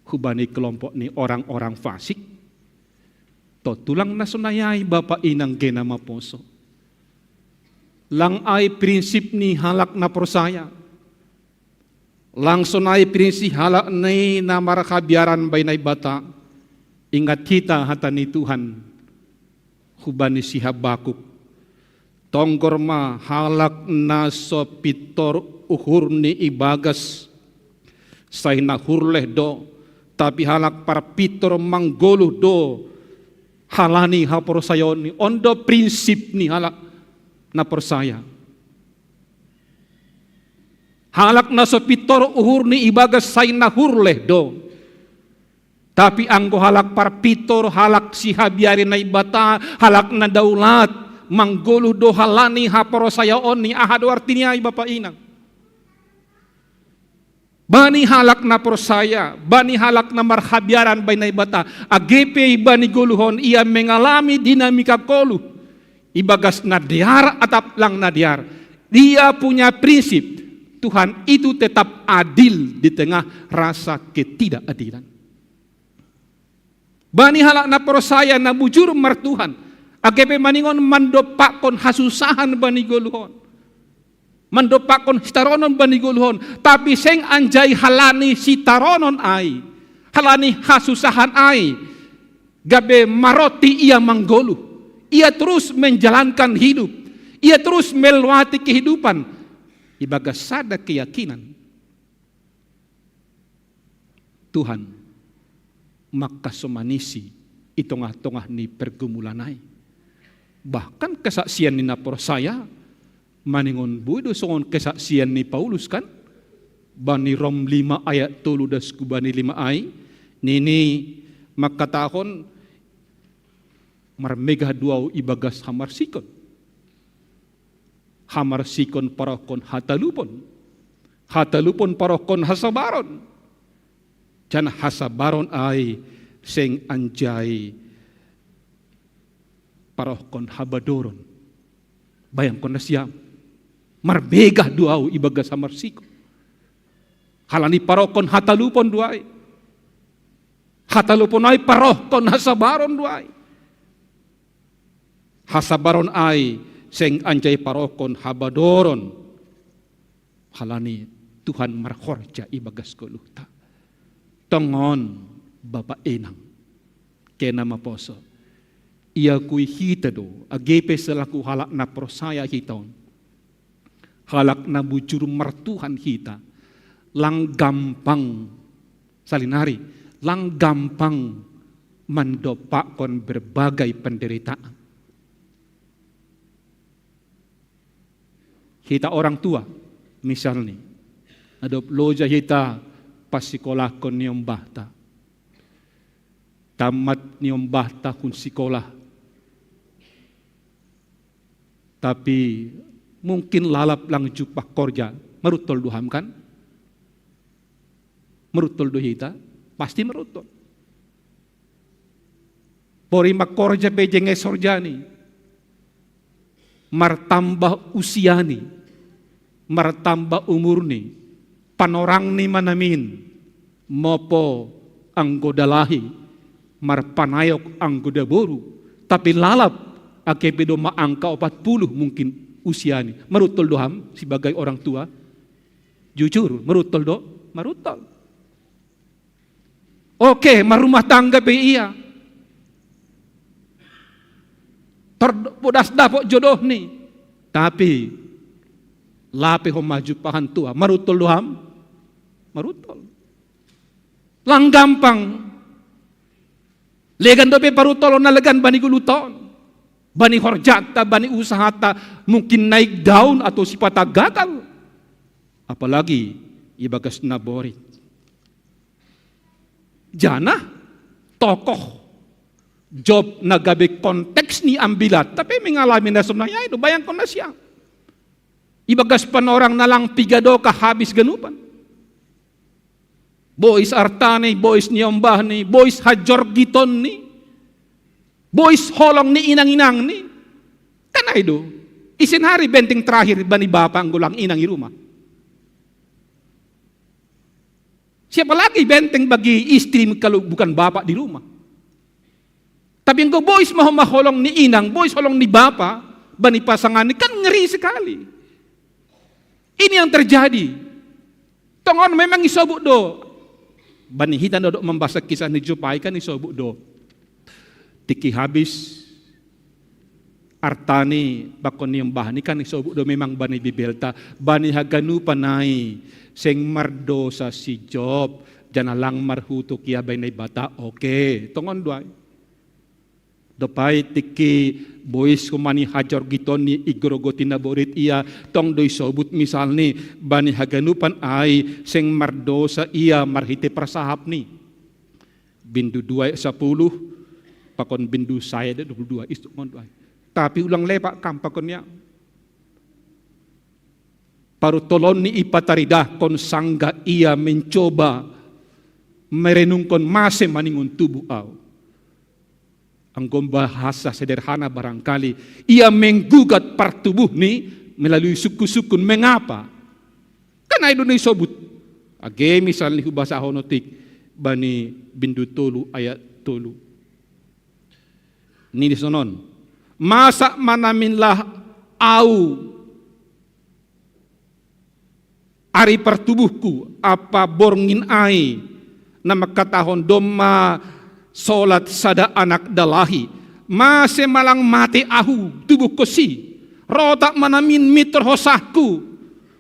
[SPEAKER 6] hubani kelompok ni orang-orang fasik. To tulang nasunayay bapak inang genama poso. Lang ay prinsip ni halak na prosaya. Lang sunay prinsip halak ni na marakabiaran bainay bata. Ingat kita hata ni Tuhan. Hubani si Habakuk. Tonggor ma halak na so pitor uhur ni ibagas. Say na hurleh do. Tapi halak para pitor manggoluh do. Halani ha prosayon ni. Ondo prinsip ni halak na persaya. Halak na so pitor uhur ni ibagas say na hurleh do. Tapi anggo halak par pitor halak si habiari na ibata, halak na daulat, mangguluh do halani ha prosayaon ni ahado artinya bapak inang. Bani halak na prosaya, bani halak na marhabiaran bay na ibata, agepe bani guluhon ia mengalami dinamika koluh. Ibagas nadiar atap lang nadiar. Dia punya prinsip. Tuhan itu tetap adil di tengah rasa ketidakadilan. Bani halak na prosaya na bujur martuhan. Agepe maningon mandopakon hasusahan bani guluhon. Mandopakon sitaronon bani guluhon. Tapi seng anjay halani sitaronon ay. Halani hasusahan ay. Gabe maroti ia manggoluh. Ia terus menjalankan hidup. Ia terus melewati kehidupan. Ibagas sada keyakinan. Tuhan maka somanisi itongah-tongah ni pergumulanai. Bahkan kesaksian ni napersaya maningon budo songon kesaksian ni Paulus kan, bani Rom 5 ayat 3 dasku bani 5 ay, nini makatahon marmegah duau ibagas hamarsikon. Hamarsikon parokon hatalupon. Hatalupon parokon hasabaron. Jan hasabaron ay seng anjay parokon habadoron. Bayangkon na siya. Marbegah duau ibagas hamarsikon. Halani parokon hatalupon duay. Hatalupon ay parokon hasabaron duay. Hasabaron ay seng anjay parokon habadoron. Halani Tuhan markhorja ibagas koluta. Tongon Bapa Enang. Kena maposo. Ia kui hita do. Agepe selaku halak na prosaya hiton. Halak na bujur mertuhan hita. Lang gampang. Salinari. Lang gampang mendopakkan berbagai penderitaan. Kita orang tua, misalnya, adop loja kita pas sekolah kon niom bahta. Tamat niom bahta kun sekolah. Tapi mungkin lalap lang jupak korja, merutol duham kan? Merutol do kita, pasti merutol. Pori makorja bejenge sorjani. Martambah usiani, martambah umurni, panorang ni manamin, mopo anggoda lahi, marpanayok anggoda boru, tapi lalap akepedo maangka 40 mungkin usiani. Merutol doham sebagai orang tua, jujur merutol do, merutol. Oke, marumah tangga be iya. Terpodas dapat jodoh nih, tapi lape ho maju pahan tua, marutol doham, marutol. Lang gampang, legan dope parutol na legan bani guluton, bani horjata, bani usahata, mungkin naik daun atau sifat gagal, apalagi ibagas naborit. Jana tokoh job nagabe konteks ni ambilat, tapi mengalami na sebenarnya itu bayangkan na siya. Ibagas panorang nalang pigado ka habis ganupan. Boys artane, boys niombah ni, boys hajor giton ni, boys holong ni inang-inang ni. Kan itu, isin hari benteng terakhir bani bapa ang gulang inang i rumah. Siapa lagi benteng bagi istri kalau bukan bapak di rumah? Tapi yang boys maholong ni inang, boys holong ni bapa, bani pasangan ni kan ngeri sekali. Ini yang terjadi. Tongon memang isobuk do. Bani hitan do membaca kisah ni Jupai kan isobuk do. Tiki habis artani bakon ni mbah ni kan isobuk do memang bani bibelta, bani haganu panai seng mardosa si Job, janalang marhutu kia bani bata. Oke, tongon doai. Dopai tiki boys kumani hajar giton ni igorogoti na borit iya tong doi sobut misal ni bani haganupan ay seng mardosa iya marhite prasahap ni bindu 2 10 pakon bindu saya 22 istu mon doai. Tapi ulang lepak kam pakonnya paru tolon ni ipataridah kon sangga iya mencoba merenungkon mase maningon tubuh au. Anggom bahasa sederhana barangkali ia menggugat partubuh ni melalui suku-sukun. Mengapa? Karena Indonesia sebut age misalnya bahasa honotik bani bindu tolu ayat tolu ini disonon masa manaminlah au ari partubuhku apa borngin ai nama katahon doma solat sada anak dalahi mase malang mati ahu tubuh kosi rotak manamin miter hosahku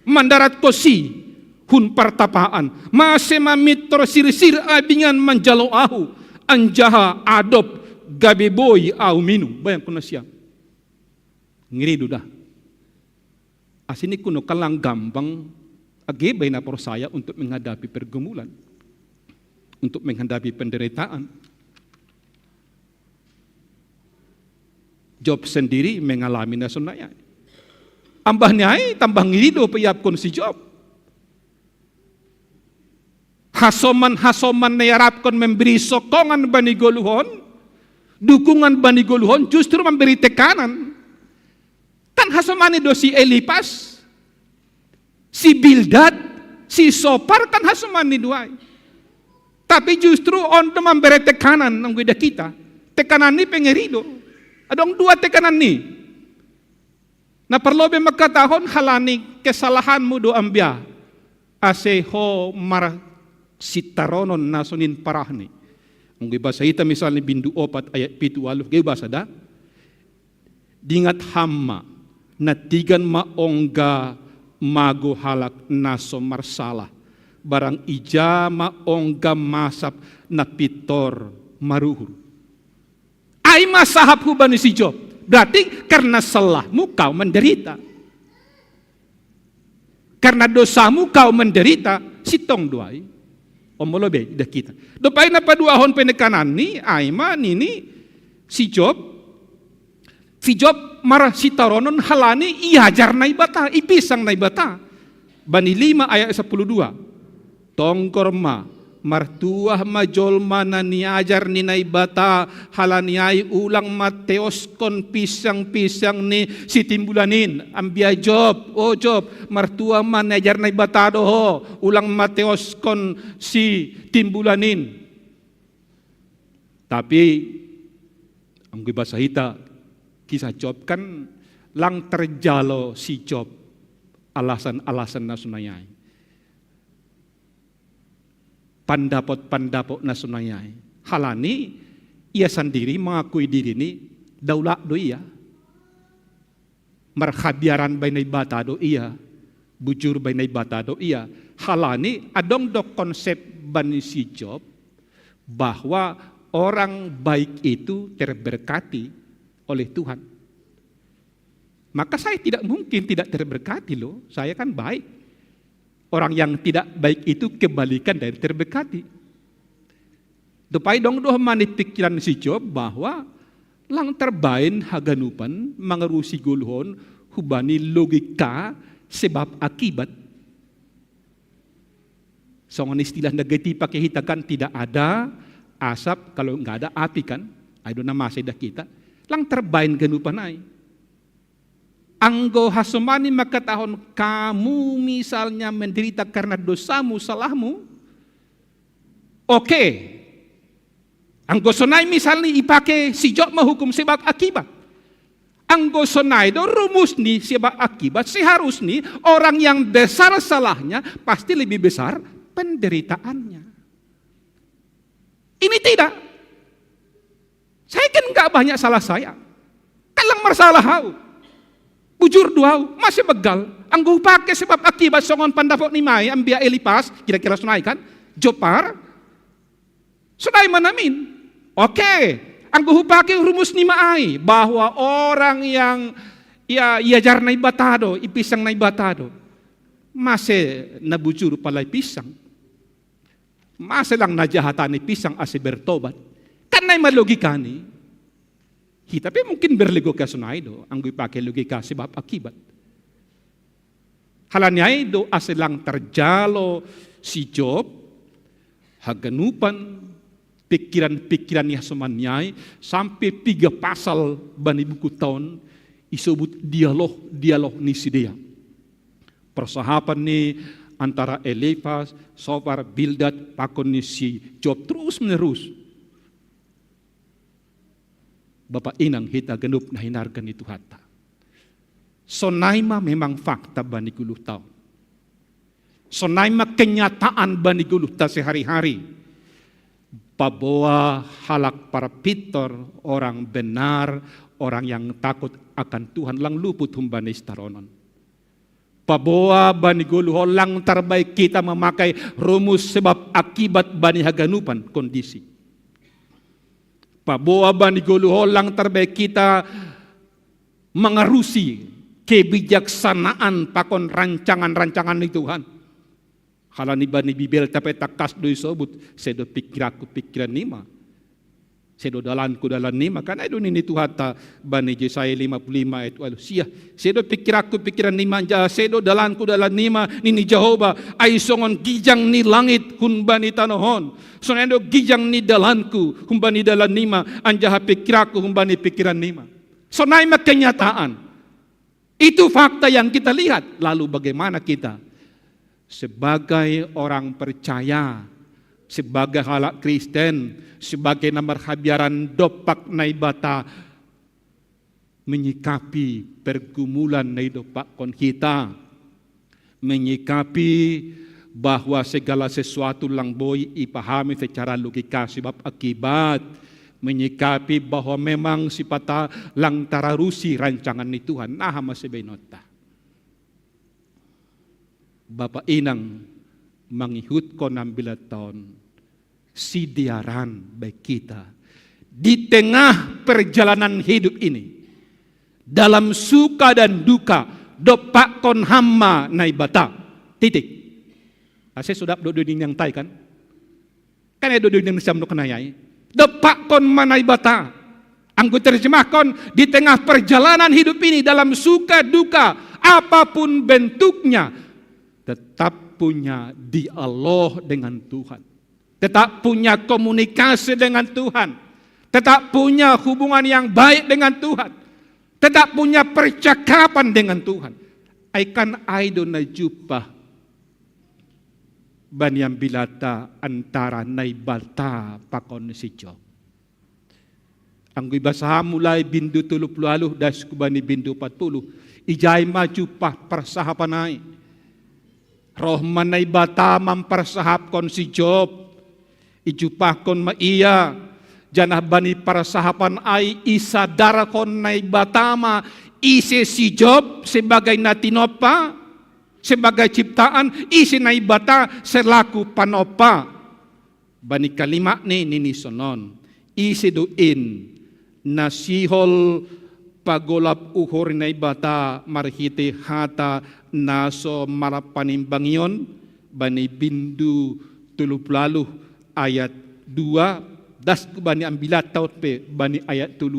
[SPEAKER 6] mandarat kosi hun partapaan mase mamiter sir-sir abingan manjalo ahu anjaha adop gabe boy au minum bayang kuna siang ngiri dah. Asini kuno kalang gambang agibay na persaya untuk menghadapi pergumulan, untuk menghadapi penderitaan. Job sendiri mengalami nasunaya. Ambahnya ay tambah ngiri do payapkon si Job. Hasoman-hasoman na yarapkon memberi sokongan bani goluhon, dukungan bani goluhon justru memberi tekanan. Kan hasomani do si Elipas, si Bildad, si Sopar kan hasomani duai. Tapi justru on memberi tekanan ng gida kita. Tekanan ni pengerido. Adong dua tekanan ni. Na perlu magkatahon halani kesalahanmu do ambia. Aseho mar sitaronon nasunin parahni. Ang gibasa ita misalnya bindu 4 ayat 7 gibasa da. Dingat hamma natigan maongga mago halak naso marsala. Barang ija maongga masap na pitor maruhur. Ay masahap huban si Job. Berarti karena salahmu kau menderita. Karena dosamu kau menderita, sitong duai. Omolobe dah kita. Dopay na paduahon penekanan ni, ayma nini si Job. Si Job marah si taronon halani iajar na ibata, ipisang na ibata. Bani 5 ayat 12. Tongkorma martuah majolma na niajar ni naibata halaniay ulang Mateos kon pisang-pisang ni si timbulanin ambia Job, oh Job martuah man niajar naibata doho ulang Mateos kon si timbulanin. Tapi ang gibasa hita kisah Job kan lang terjalo si Job alasan-alasan na sunayay. Pandapot-pandapot na sunayay. Halani, ia sendiri mengakui diri ini daulat do iya. Markhabiaran bay na ibata do iya. Bujur bay na ibata do iya. Halani, adong do konsep bani si Job bahwa orang baik itu terberkati oleh Tuhan. Maka saya tidak mungkin tidak terberkati loh. Saya kan baik. Orang yang tidak baik itu kebalikan dari terberkati. Dupay dong doh manit pikiran si Job bahwa lang terbain haganupan mangerusi guluhon hubani logika sebab akibat. Songon istilah negatif pakai hitakan tidak ada asap kalau nggak ada api kan. Ayo nama sedah kita. Lang terbain ganupan ay. Anggo hasomani makatahon kamu misalnya menderita karena dosamu, salahmu. Oke. Anggo sonai misalnya ipake si Job menghukum sebab akibat. Anggo sonai do rumus nih sebab akibat seharusnya orang yang besar salahnya pasti lebih besar penderitaannya. Ini tidak. Saya kan nggak banyak salah saya. Kalang masalah hau. Bujur duau, masih begal. Angguh pakai sebab akibat songon pandapok ni mai, ambia Elipas, kira-kira sunai kan? Jopar, sunai manamin. Oke, angguh pakai rumus ni mai, bahwa orang yang iajar na ibatado, ipisang na ibatado, masih nabujur palay pisang. Masih lang najahatan ni pisang ase bertobat. Kan na malogika ni. Tapi mungkin berlogika sunay do, ang pakai logika sebab akibat. Halanya do aselang terjalo si Job, haganupan pikiran-pikiran niya sumanyay, sampai 3 pasal bani buku tahun, isubut dialog ni si dia. Persahapan ni antara Eliphaz, Sofar, Bildad, pakon ni si Job terus menerus. Bapak inang hita genup na hinargan itu hata. Sonaima memang fakta bani guluh tahun. Sonaima kenyataan bani guluh ta sehari-hari. Paboa halak para pitor, orang benar, orang yang takut akan Tuhan lang luput humbani istaronon. Paboa bani guluh lang terbaik kita memakai rumus sebab akibat bani haganupan kondisi. Paboa bani guluho lang terbaik kita mengerusi kebijaksanaan pakon rancangan-rancangan ni Tuhan. Halani bani bibel tapi takas do isobut sedo pikiran nima. Sedo dalanku dalan nima kan itu ni Tuhan ta bani Yesaya 55 ayat 8. Sia sedo pikiran nima ja sedo dalanku dalan nima ni Jehova ai songon gijang ni langit hun bani tanohon. Sonendo gijang ni dalanku hun bani dalan nima anjaha pikiranku hun bani pikiran nima. Sonai kenyataan. Itu fakta yang kita lihat. Lalu bagaimana kita sebagai orang percaya, sebagai halak Kristen, sebagai nomor habiaran dopak naibata menyikapi pergumulan naidopak kon kita, menyikapi bahwa segala sesuatu lang boy ipahami secara logika sebab akibat, menyikapi bahwa memang sipata lang tararusi rancangan ni Tuhan. Nah masih benota. Bapak inang mangihut ko ng bilaton si diaran baik kita di tengah perjalanan hidup ini dalam suka dan duka dopak kon hamma na ibata titik. Ase sudah dododing yang tay kan dododing yang siam no kanayay dopak kon manay bata. Ang terjemah kon di tengah perjalanan hidup ini dalam suka duka apapun bentuknya tetap punya dialog dengan Tuhan, tetap punya komunikasi dengan Tuhan, tetap punya hubungan yang baik dengan Tuhan, tetap punya percakapan dengan Tuhan. Aikan aido na jumpa banyang bilata antara naibata pakon si Job. Ang ibasa mulai bindu 30 das kubani bindu 40 ijay maju pa persahapanay. Roh manay bata mempersahap kon si Job, ijupah kon maiya, janah bani persahapan ay isadara kon nay batama, isi si Job sebagai natinopa, sebagai ciptaan, isi nay bata selaku panopa. Bani kalima ni ninisonon, isi duin, nasihol pagolap uhor nay bata marhiti hata naso marapanimbangion bani bindu 30 ayat 2 das bani ambilat taut pe bani ayat 2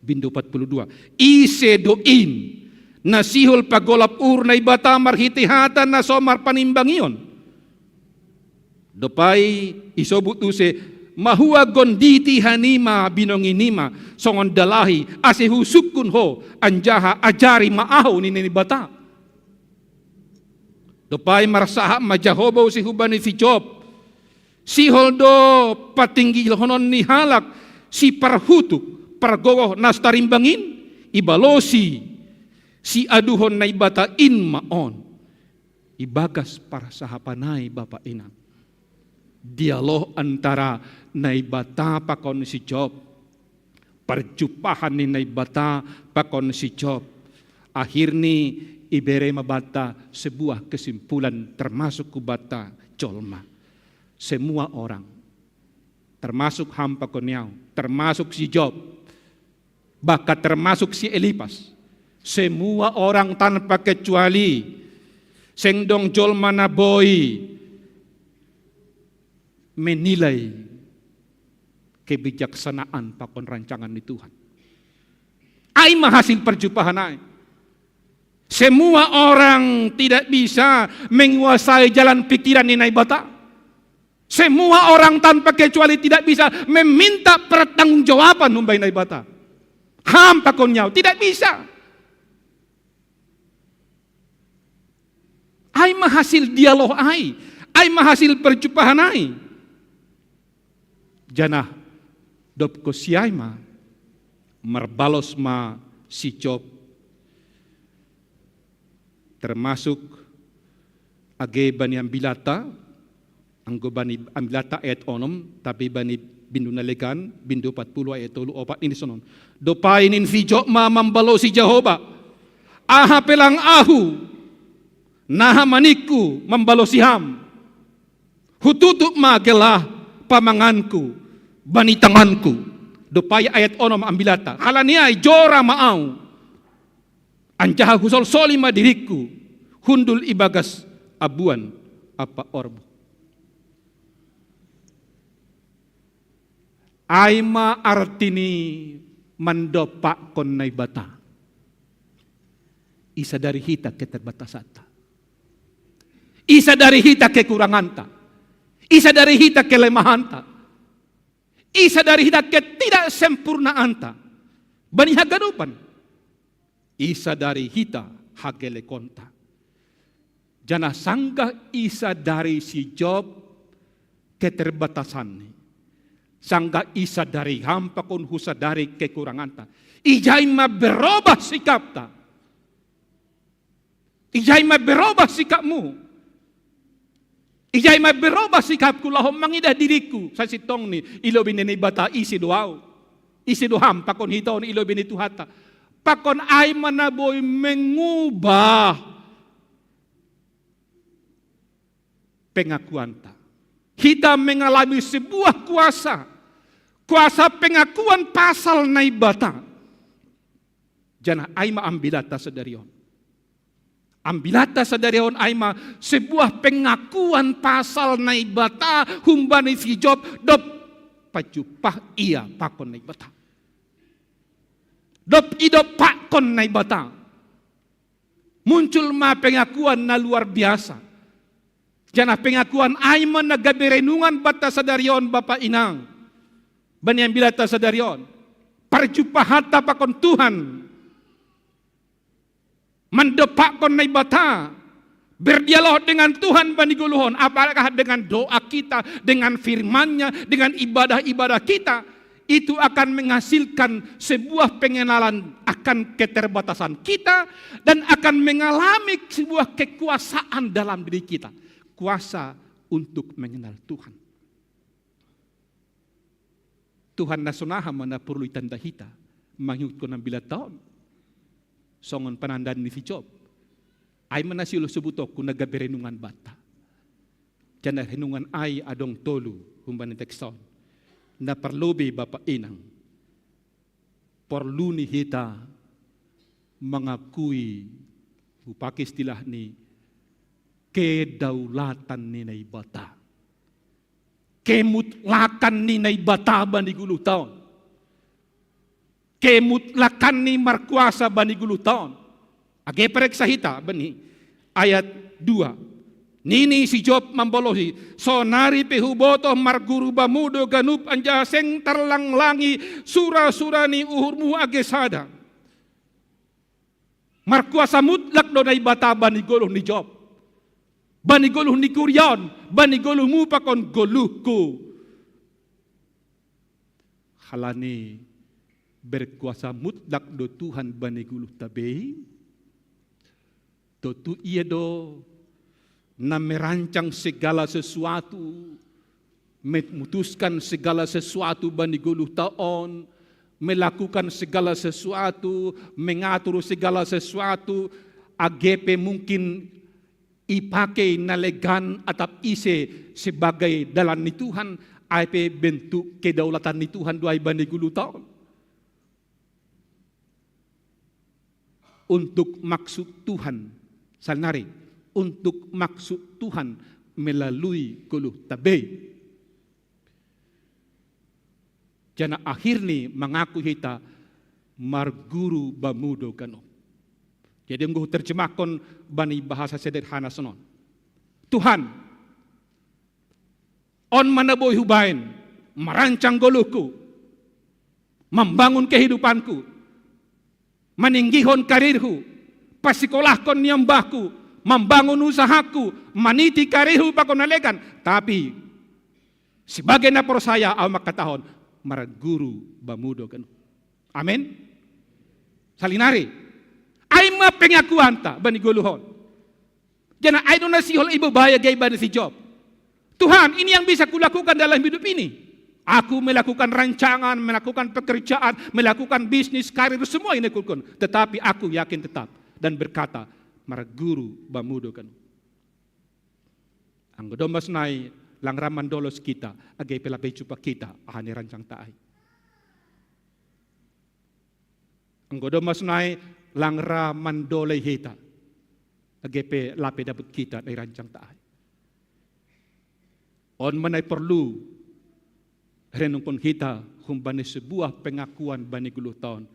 [SPEAKER 6] bindu 42 ise doin nasihul pagolap urnay bata marhiti hata naso marapanimbangion dopay isobut use mahuwa gonditi hanima binonginima songon dalahi asihusukun ho anjaha ajari maaho ni bata. Dopay marasaha majahobo si hubani si Job. Si holdo patinggil honon ni halak si parhutuk pargogo nastarimbangin ibalosi si aduhon na ibata in maon. Ibagas para sahapanay bapa ina. Dialog antara naibata pakon si Job, perjumpahan ni naibata pakon si Job, akhirnya ibere mabata sebuah kesimpulan termasuk kubata jolma. Semua orang, termasuk hampa konyau, termasuk si Job, bahkan termasuk si Elipas, semua orang tanpa kecuali sengdong jolma na boy menilai kebijaksanaan pakon rancangan di Tuhan. Ai mahasil perjumpahan ai. Semua orang tidak bisa menguasai jalan pikiran ni naibata. Semua orang tanpa kecuali tidak bisa meminta pertanggungjawaban numbai naibata. Ham pakon nyau tidak bisa. Ai mahasil dialog ai mahasil perjumpahan ai. Janah dop ko siay ma marbalos ma si Job termasuk age bani ambilata anggo bani ambilata ayat 6 tapi bani bindu nalegan bindu 40 ayat 34 ini sonon dopainin si Job ma mambalo si Jehova aha pelang ahu naha maniku mambalo si ham hututup ma gelah pamanganku bani tanganku Dupaya ayat onom ambilata. Halania jora maau. Anjaha husol solima diriku. Hundul ibagas abuan apa orbo. Aima artini mandopak kon nai bata. Isa dari hita keterbatasata. Isa dari hita kekuranganta. Isa dari hita kelemahanta. Isa dari hita ketidak sempurnaanta. Bani haganupan. Isa dari hita hagele konta. Jana sangga isa dari si Job keterbatasan. Sangga isa dari hampa kon husa dari kekuranganta. Ijai ma berubah sikapta. Ijai ma berubah sikapmu. Ijai ma berubah sikapku lahom mangidah diriku. Sa sitong ni ilo binini bata isi doaw. Isi doham pakon hitaw ni ilo binitu hata. Pakon ay manaboy mengubah pengakuan ta. Kita mengalami sebuah kuasa. Kuasa pengakuan pasal na ibata. Jana ay maambilata sa darion. Ambilata sa darion ay ma sebuah pengakuan pasal na ibata. Humbani si Job dop pacupah iya pakon na ibata. Dop idop pakon na ibata. Muncul ma pengakuan na luar biasa. Jana pengakuan ay man nagabirenungan bata sa darion Bapak Inang. Bani yang bilata sa darion. Parjumpa hata pakon Tuhan. Mendepak kon na ibata. Berdialog dengan Tuhan bani guluhon. Apakah dengan doa kita, dengan firman-Nya, dengan ibadah-ibadah kita, itu akan menghasilkan sebuah pengenalan akan keterbatasan kita dan akan mengalami sebuah kekuasaan dalam diri kita. Kuasa untuk mengenal Tuhan. Tuhan nasunaha mana perlu tanda hita. Mangyut ko ng bilataon. Songon panandan ni si Job. Ay manasilo subutok kung nagabirenungan bata. Diyan na renungan ay adong tolu. Humban ni tekson. Na parlobe Bapak Inang. Perlu ni hita mengakui. Upaki istilah ni kedaulatan ni na ibata. Kemutlakan ni naibata bani guluh taon. Kemutlakan ni markuasa bani guluh taon. Age pereksa hita bani ayat 2. Nini si Job mambolohi. Sonari pehubotoh marguru bamudo ganup anjaseng tarlang-langi sura-sura ni uhurmu age sada. Markuasa mutlak do naibata bani guluh ni Job. Bani guluh ni kuryan, bani guluh mu pakon guluhku. Halani berkuasa mutlak do Tuhan bani guluh tabe. Tu iya do na merancang segala sesuatu, memutuskan segala sesuatu bani guluh taon, melakukan segala sesuatu, mengatur segala sesuatu, AGP mungkin ipakai nalegan atap ise sebagai dalan ni Tuhan, ay bentuk kedaulatan ni Tuhan duay bani guluh taon. Untuk maksud Tuhan, sanari, untuk maksud Tuhan melalui guluh tabe. Jana akhir ni mengaku hita marguru bamudo kano. Jadi engkau terjemahkan bani bahasa sederhana sonon. Tuhan, on manaboy hubain, merancang goluhku, membangun kehidupanku, meninggihon karirku, pasikolahkon niyambahku, membangun usahaku, maniti karirku pakon nalegan. Tapi sebagai napor saya au makatahon, maraguru bamudo kan. Amin. Salinari. Ay pengakuan ta bani guluhon. Jana ay do nasihol ibu bahaya gay bani si Job. Tuhan, ini yang bisa kulakukan dalam hidup ini. Aku melakukan rancangan, melakukan pekerjaan, melakukan bisnis, karir, semua ini kulakukan. Tetapi aku yakin tetap dan berkata, maraguru bamudo kan. Ang godomas nai langraman dolos kita, agay pelabay cupa kita, ahani rancang taay. Anggodo masunay langra mandolay hita. Agepe lape dapat kita ay rancang taay. On manay perlu renung pun kita humbani sebuah pengakuan bani guluh tahun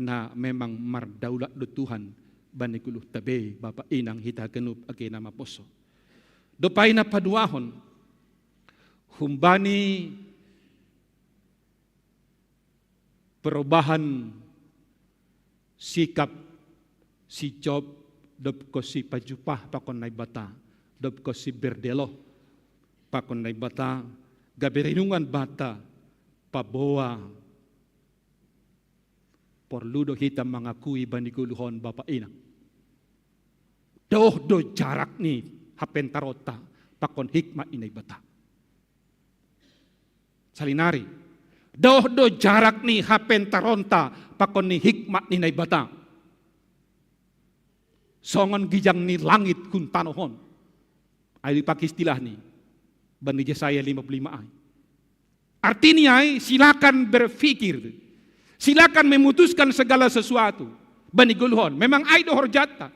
[SPEAKER 6] na memang mardaulat do Tuhan bani guluh tabe Bapa inang hita genup age nama poso. Dopay na paduahon humbani perubahan sikap si Job dob ko si pajupah pakon nay bata dob ko si berdelo pakon nay bata gabirinungan bata paboa porludo hitam mengakui bandiguluhon Bapa inang doh do jarak ni hapen tarota pakon hikmat inay bata salinari doh do jarak ni hapen taronta pakon ni hikmat ni nay bata songon gijang ni langit kun tanohon ay pakai istilah ni Bani Yesaya 55 ay. Artinya silakan berpikir, silakan memutuskan segala sesuatu. Bani guluhon, memang ay do horjata.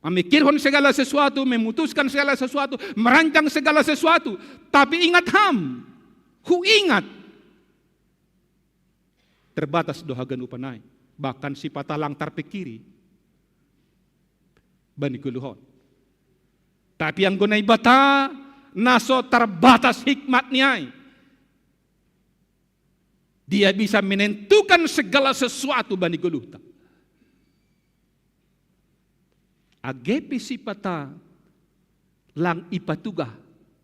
[SPEAKER 6] Memikirhon segala sesuatu, memutuskan segala sesuatu, merancang segala sesuatu. Tapi ingat ingat. Terbatas dohagan upanay. Bahkan si patalang terpikiri. Bani guluhon. Tapi yang gunay bata, naso terbatas hikmatnya. Dia bisa menentukan segala sesuatu bani guluhta. Agepi sipata lang ipatugah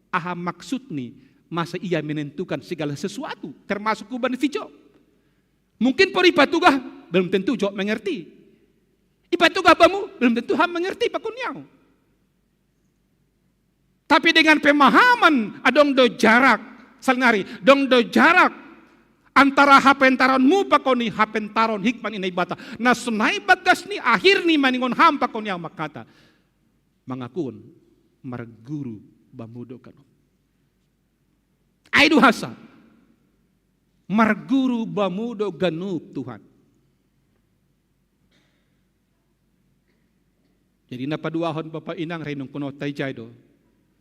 [SPEAKER 6] aha maksud ni masa ia menentukan segala sesuatu termasuk kuban fijo. Mungkin por ipatugah belum tentu jo mengerti. Ipatugah bamu belum tentu ham mengerti pakunyau. Tapi dengan pemahaman adong do jarak salnari dong do jarak antara hapentaronmu pakoni hapentaron hikman inay bata na sunay bagas ni akhir ni maningon ham pakoni ang makata mangakun marguru bamudo kano ay duhasa marguru bamudo ganup Tuhan. Jadi napaduahon Bapa inang renung kuno tay jaydo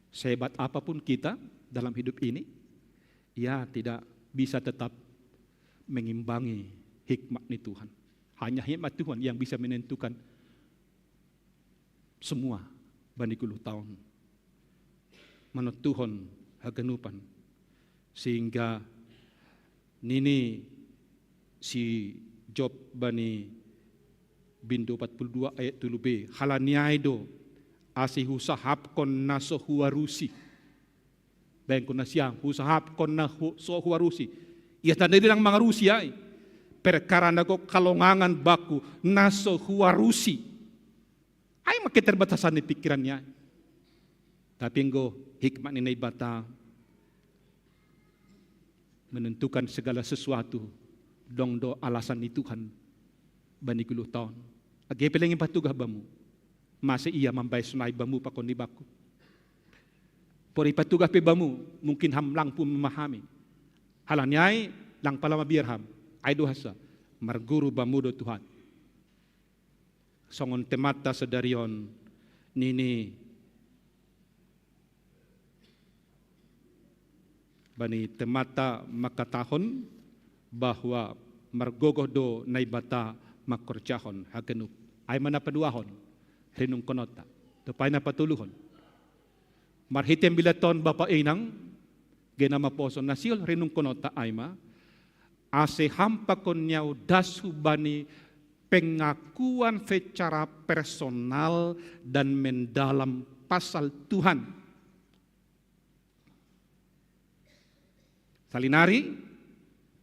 [SPEAKER 6] sehebat apapun kita dalam hidup ini, ya tidak bisa tetap mengimbangi hikmat ni Tuhan. Hanya hikmat Tuhan yang bisa menentukan semua bani guluh tahun. Menurut Tuhan haganupan. Sehingga nini si Job bani bindu 42 ayat 7b halaniaido asih husahap kon naso huarusi. Bayan kon na siya, husahap kon na so huarusi. Iya tanda ng mga Rusia perkara na ko kalongangan baku naso huarusi. Ay makiterbatasan ni pikiran niya. Tapi ngo hikmat ni bata menentukan segala sesuatu dong do alasan ni Tuhan bani guluh tahun. Agi pelengin patugah bamu. Masa ia mambay sunay bamu pakon ni baku. Pori patugah pe bamu mungkin ham lang pun memahami. Halanyay lang pala mabirham. Ay duhasa marguru bamu do Tuhan. Songon temata sedarion nini bani temata makatahon bahwa margogoh do naibata makorjahon hagenup. Ay manapaduahon. Renung konota. Tupay na patuluhon. Marhitem bilaton Bapa inang genama poso nasil renung konota ayma ase hampakon nyau dasu bani pengakuan secara personal dan mendalam pasal Tuhan. Salinari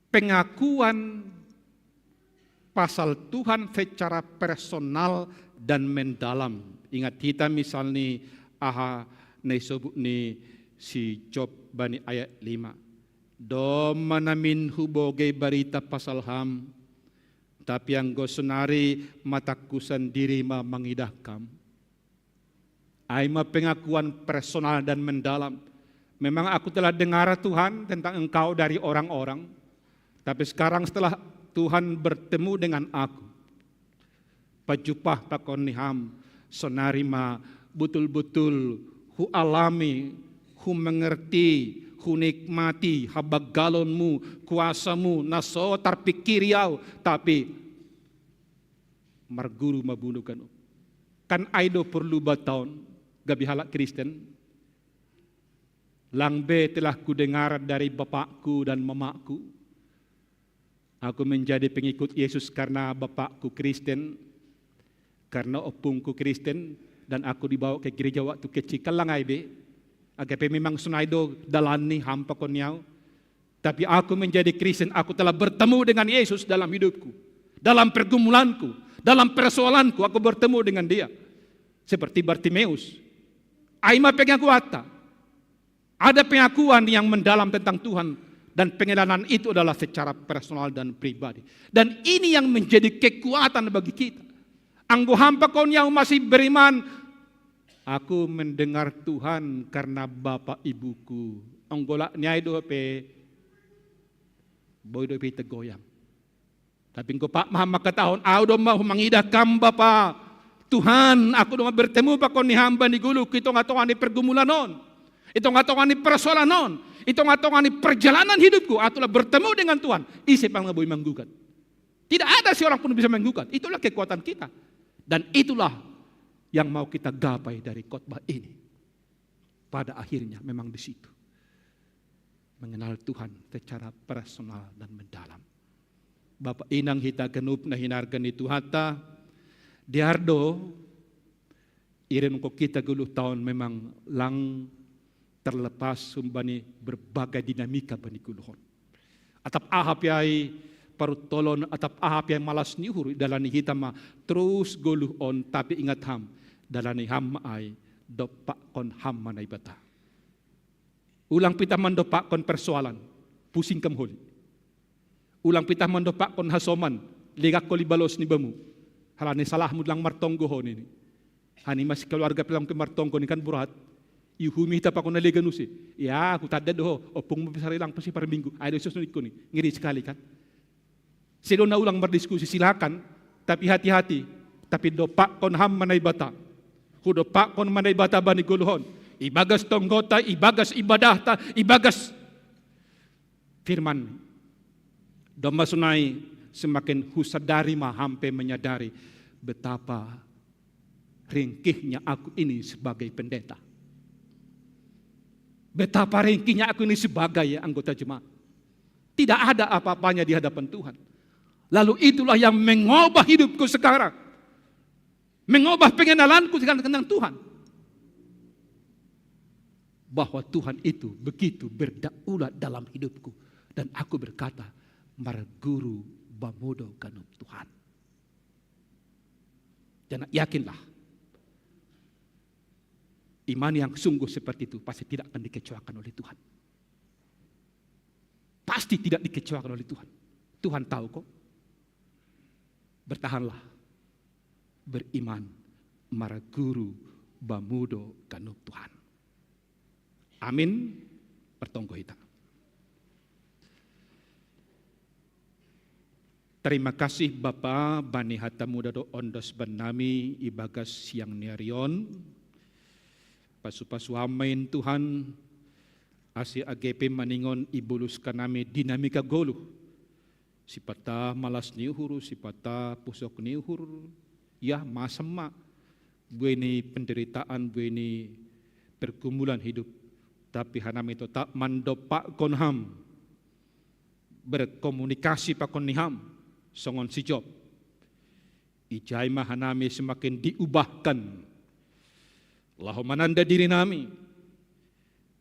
[SPEAKER 6] pengakuan pasal Tuhan secara personal dan mendalam. Ingat kita misalnya aha naisebut ni si Job bani ayat 5. Do manamin huboge barita pasal ham. Tapi yang gosunari mataku sendiri mangidahkam. Ay pengakuan personal dan mendalam. Memang aku telah dengar Tuhan tentang engkau dari orang-orang. Tapi sekarang setelah Tuhan bertemu dengan aku. Pajupah pakon niham sonarima betul-betul hu alami, hu mengerti, hu nikmati habagalonmu, kuasamu, naso terpikir yau, tapi marguru mabunuh kan aido perlu bataun gabi halak Kristen. Langbe telah kudengar dari bapakku dan mamaku. Aku menjadi pengikut Yesus karena bapakku Kristen, karena opungku Kristen, dan aku dibawa ke gereja waktu kecil. Kalangai be, agape memang sunaido dalani hampa konyau. Tapi aku menjadi Kristen, aku telah bertemu dengan Yesus dalam hidupku, dalam pergumulanku, dalam persoalanku, aku bertemu dengan Dia. Seperti Bartimeus, Aima pengakuan. Ada pengakuan yang mendalam tentang Tuhan, dan pengenalan itu adalah secara personal dan pribadi. Dan ini yang menjadi kekuatan bagi kita. Anggo hampa kau yang masih beriman, aku mendengar Tuhan karena bapak ibuku. Anggolak nyai do pe boy do pe tegoyang. Tapi engkau Pak Muhammad katahon, aku do mau mengidahkan Bapak Tuhan, aku do bertemu pak kau ni hamba ni gulu, kita ngatongan ni pergumulan non. Itu ngatongan ni persoalan non. Itu ngatongan ni perjalanan hidupku. Atulah bertemu dengan Tuhan. Isi pang boleh menggugat. Tidak ada seorang pun bisa menggugat. Itulah kekuatan kita. Dan itulah yang mau kita gapai dari khotbah ini. Pada akhirnya memang di situ. Mengenal Tuhan secara personal dan mendalam. Bapak inang hita genup na hinargan itu hata. Diardo. Irin ko kita guluh tahun memang lang terlepas sumbani berbagai dinamika bani guluhon. Atap ahap yai parutolon, atap ahap yai malas nihur dalani hitama terus guluh on, tapi ingat ham dalani ham ai dopak kon ham manai bata. Ulang pitah mendopak kon persoalan pusing kamholi. Ulang pitah mendopak kon hasoman ligak koli balos ni bamu. Halani salah mudlang martonggo hon ini. Hani masih keluarga pelang ke martonggo ni kan burat. Ihumi ta pa ko naligan usi. Ya, aku tada doho, opung mo pisari lang pa si par minggu. Ay do susunod ko ni. Ngiri sekali kan. Sino na ulang berdiskusi silakan, tapi hati-hati. Tapi dopak kon ham manay bata. Hudopak kon manay bata bani guluhon. Ibagas tonggota, ibagas ibadah ta, ibagas firman. Domasunay semakin husadari mahampe menyadari betapa ringkihnya aku ini sebagai pendeta. Betapa ringkihnya aku ini sebagai anggota jemaat. Tidak ada apa-apanya di hadapan Tuhan. Lalu itulah yang mengubah hidupku sekarang. Mengubah pengenalanku tentang Tuhan. Bahwa Tuhan itu begitu berdaulat dalam hidupku. Dan aku berkata, marguru bamodo kanup Tuhan. Dan yakinlah. Iman yang sungguh seperti itu pasti tidak akan dikecewakan oleh Tuhan. Pasti tidak dikecewakan oleh Tuhan. Tuhan tahu kok. Bertahanlah. Beriman. Maraguru bamudo kanup Tuhan. Amin. Pertonggo kita. Terima kasih Bapa Bani Hatamuda do ondos benami ibagas siang niarion. Pasu-pasu amain Tuhan asi AGP maningon ibulus kanami dinamika goluh. Sipata malas niuhur, sipata pusok niuhur. Ya masema bueni penderitaan, bueni pergumulan hidup. Tapi hanami itu tak mandopak konham. Berkomunikasi pak koniham. Songon si job. Ijai mahanami semakin diubahkan. Lahomananda diri nami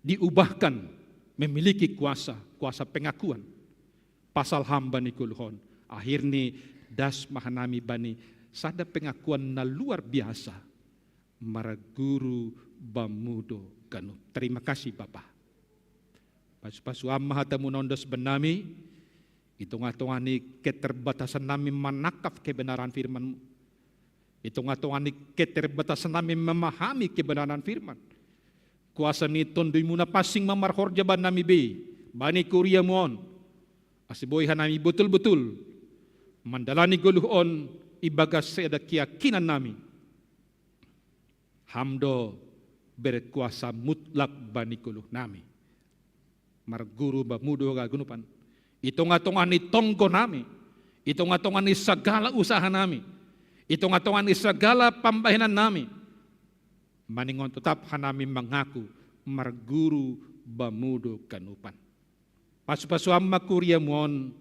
[SPEAKER 6] diubahkan memiliki kuasa pengakuan pasal hamba ni kulhon. Akhirnya das mahanami bani sada pengakuan na luar biasa maraguru bamudo kanu. Terima kasih Bapak. Pasu-pasu amma hatamu nondos benami hitung-hitungani keterbatasan nami manakaf kebenaran firman-Mu. Hitung-hitungan keterbatasan nami memahami kebenaran firman. Kuasa ni tondoi muna pasing mamarhorjaban nami be. Bani kuria mon. Asiboy hanami betul-betul. Mandalani guluhon ibagas seda keyakinan nami. Hamdo berkuasa mutlak bani guluh nami. Marguru bamudo gagunupan. Itung-atungan ni tonggo nami. Itung-atungan ni segala usaha nami. Itung-atungan ni segala pambahinan nami. Maningon tetap hanami mengaku marguru bamudo kanupan. Pasu-pasu amma kuria muon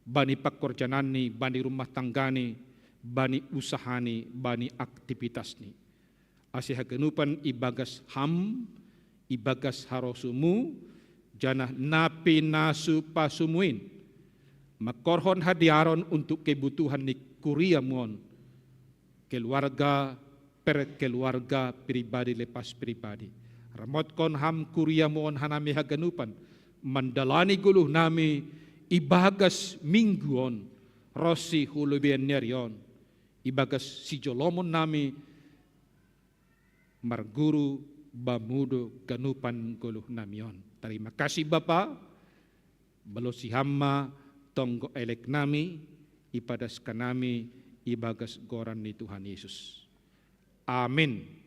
[SPEAKER 6] bani pekerjaanani, bani rumah tanggani, bani usahani, bani aktivitasni. Asih kanupan ibagas ham, ibagas harosumu, janah napi nasu pasumuin. Makorhon hadiaron untuk kebutuhan ni kuria muon. Keluarga per keluarga pribadi lepas pribadi. Ramotkon ham kuria muon hanami haganupan. Mandalani guluh nami ibagas mingguon. Rosi hulubian nerion. Ibagas sijolomon nami marguru bamudo ganupan guluh namion. Terima kasih Bapa. Belosi hamma tonggo elek nami. Ipadas kanami ibagas goran ni Tuhan Yesus. Amin.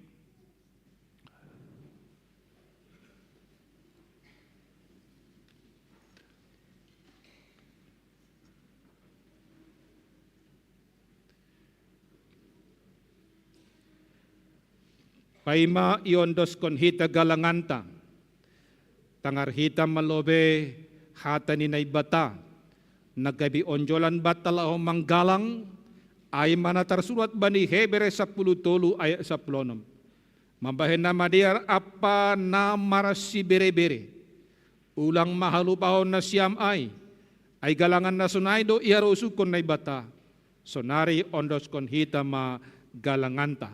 [SPEAKER 6] Paima iondos kon hita galanganta. Tangar hita malobe hata ni naibata. Nagabi onjolan batala o manggalang. Ay mana tersurat bani Hebere 10 ayat 16. Mambahen nama dia apa nama si bere-bere. Ulang mahalupahon na siyam ay galangan na sunay do iarusukon na ibata. Sonari ondos kon hita ma galanganta.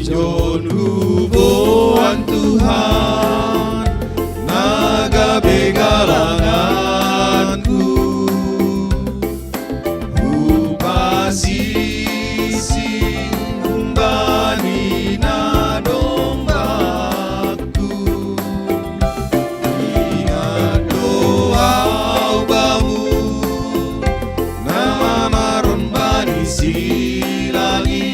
[SPEAKER 3] Ijon hubuan Tuhan, naga begalanganku, upasisi umbani na dombaku, ingat doa ubamu, nama maron bani silangi.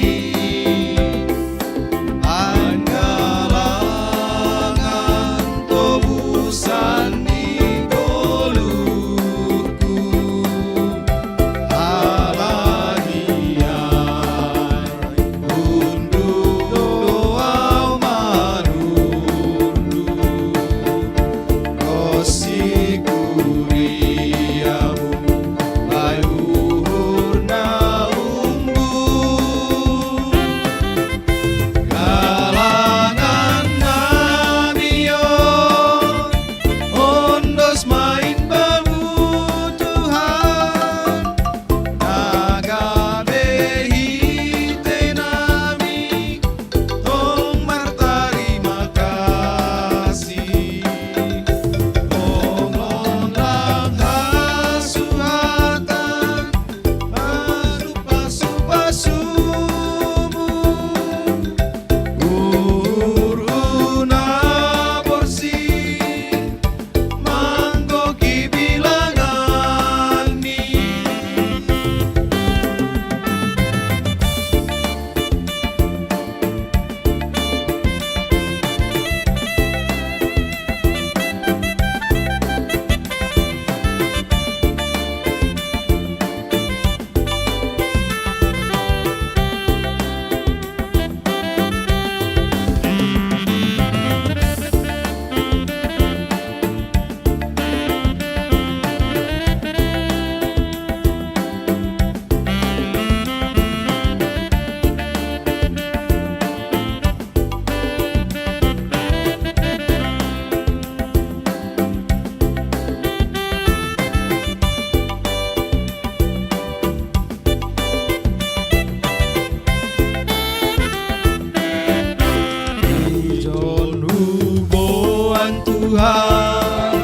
[SPEAKER 3] Tuhan,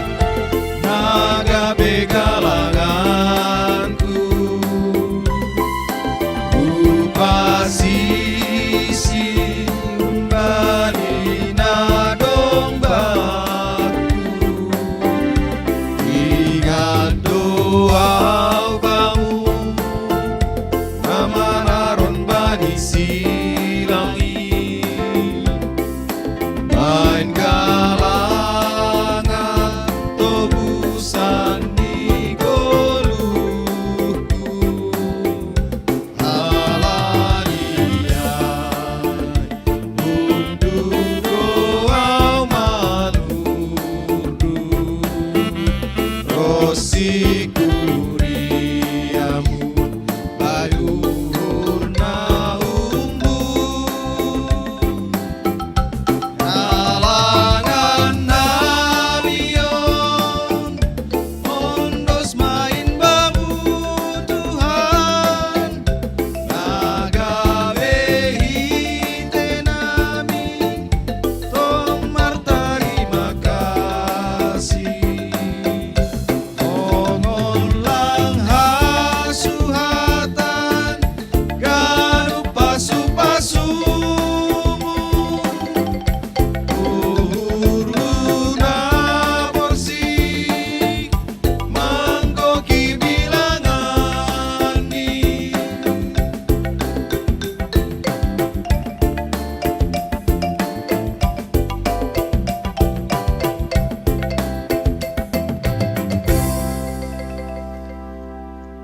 [SPEAKER 3] naga begalanganku, upasisi umbani na dombaku, ingat doa ubamu, nama naron bani silangi, main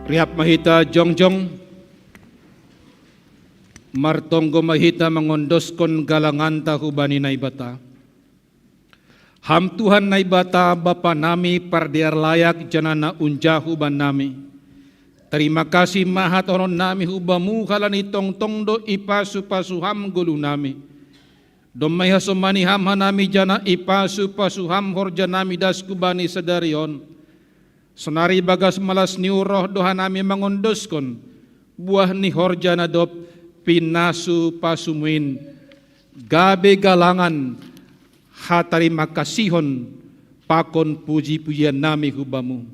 [SPEAKER 6] Riap mahita jongjong, martonggo mahita mengondoskon galangan tahubani naibata. Ham Tuhan naibata Bapa nami pardiar layak janana unjahu ban nami. Terima kasih mahat onon nami hubamu kalani tong tongdo ipasu pasuham gulu nami. Domai hasomani ham hanami jana ipasu pasuham horja nami daskubani sedarion. Senari bagas malas niuroh doha nami mengondoskon buah ni horja nadop pinasu pasumuin gabe galangan hatari makasihon pakon puji-pujian nami hubamu.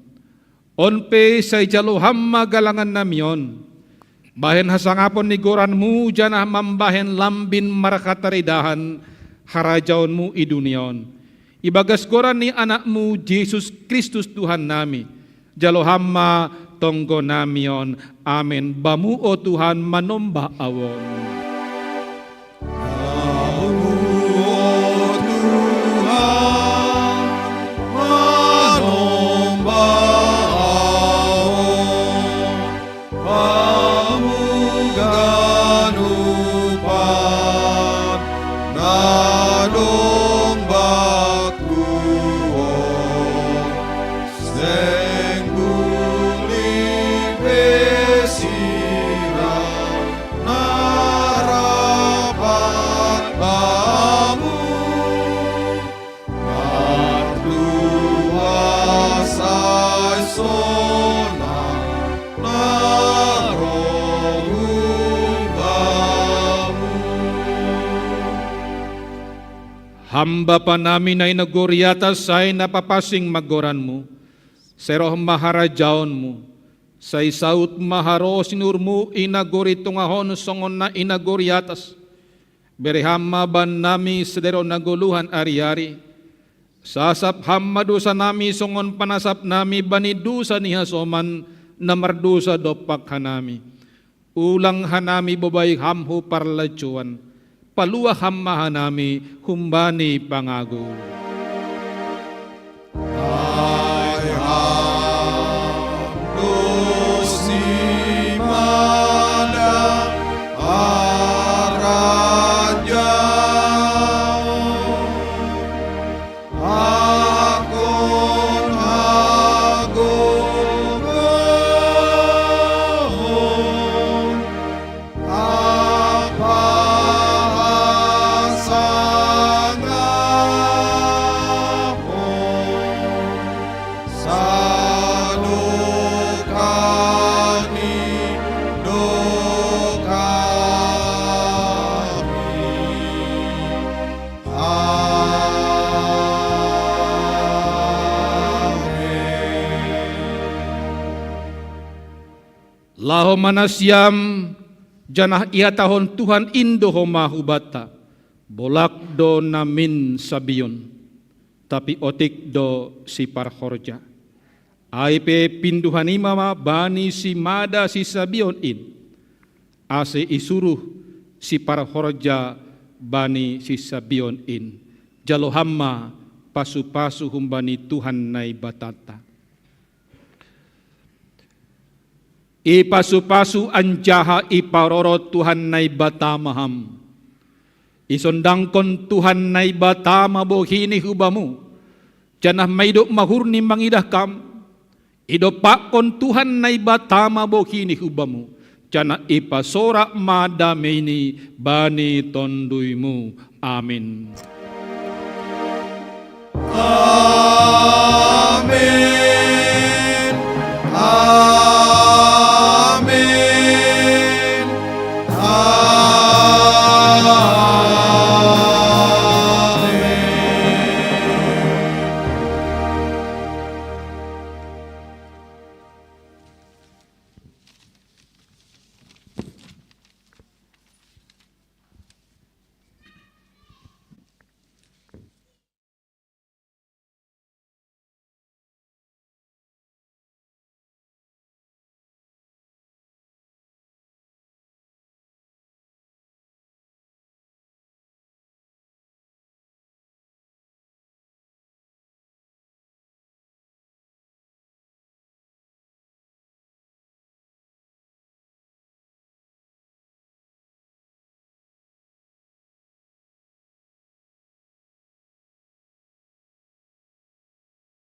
[SPEAKER 6] Onpe say jalo hamma galangan namion. Bahen hasangapon ni goranmu janah mambahen lambin marakataridahan harajaonmu idunion. Ibagas goran ni anakmu Yesus Kristus Tuhan nami. Jalo hamma tonggo namion. Amin. Bamu o Tuhan manomba awon. Hamba pa namin ay nagoriatas ay napapasing magoranmu, seroh maharajaonmu, sa isaut maharo sinurmu inagori tungahon songon na inagoriatas, berehama ban nami sedero naguluhan ari-ari, sasap hamma dosa nami songon panasap nami bani dosa ni hasoman na mardosa dopak hanami, ulang hanami babay hamhu parlacuan, paluah hamma hanami humbani pangago.
[SPEAKER 3] Ay hamdos ni mana araja akon agung apa
[SPEAKER 6] Laho manasyam janah ia tahun Tuhan Indo homahubata bolak do namin sabion tapi otik do si parhorja aipe pinduhan imama bani si mada si sabion in ase isuruh si parhorja bani si sabion in jalo hamma pasu-pasu humbani Tuhan nai batata. Ipasu-pasu anjaha iparoro Tuhan nai batamaham. Isondangkon Tuhan nai batama bohini hubamu. Janah maidok mahurni mangidah kam. Idopakon Tuhan nai batama bohini hubamu. Janah ipasora madameni bani tonduimu. Amin.
[SPEAKER 3] Amin.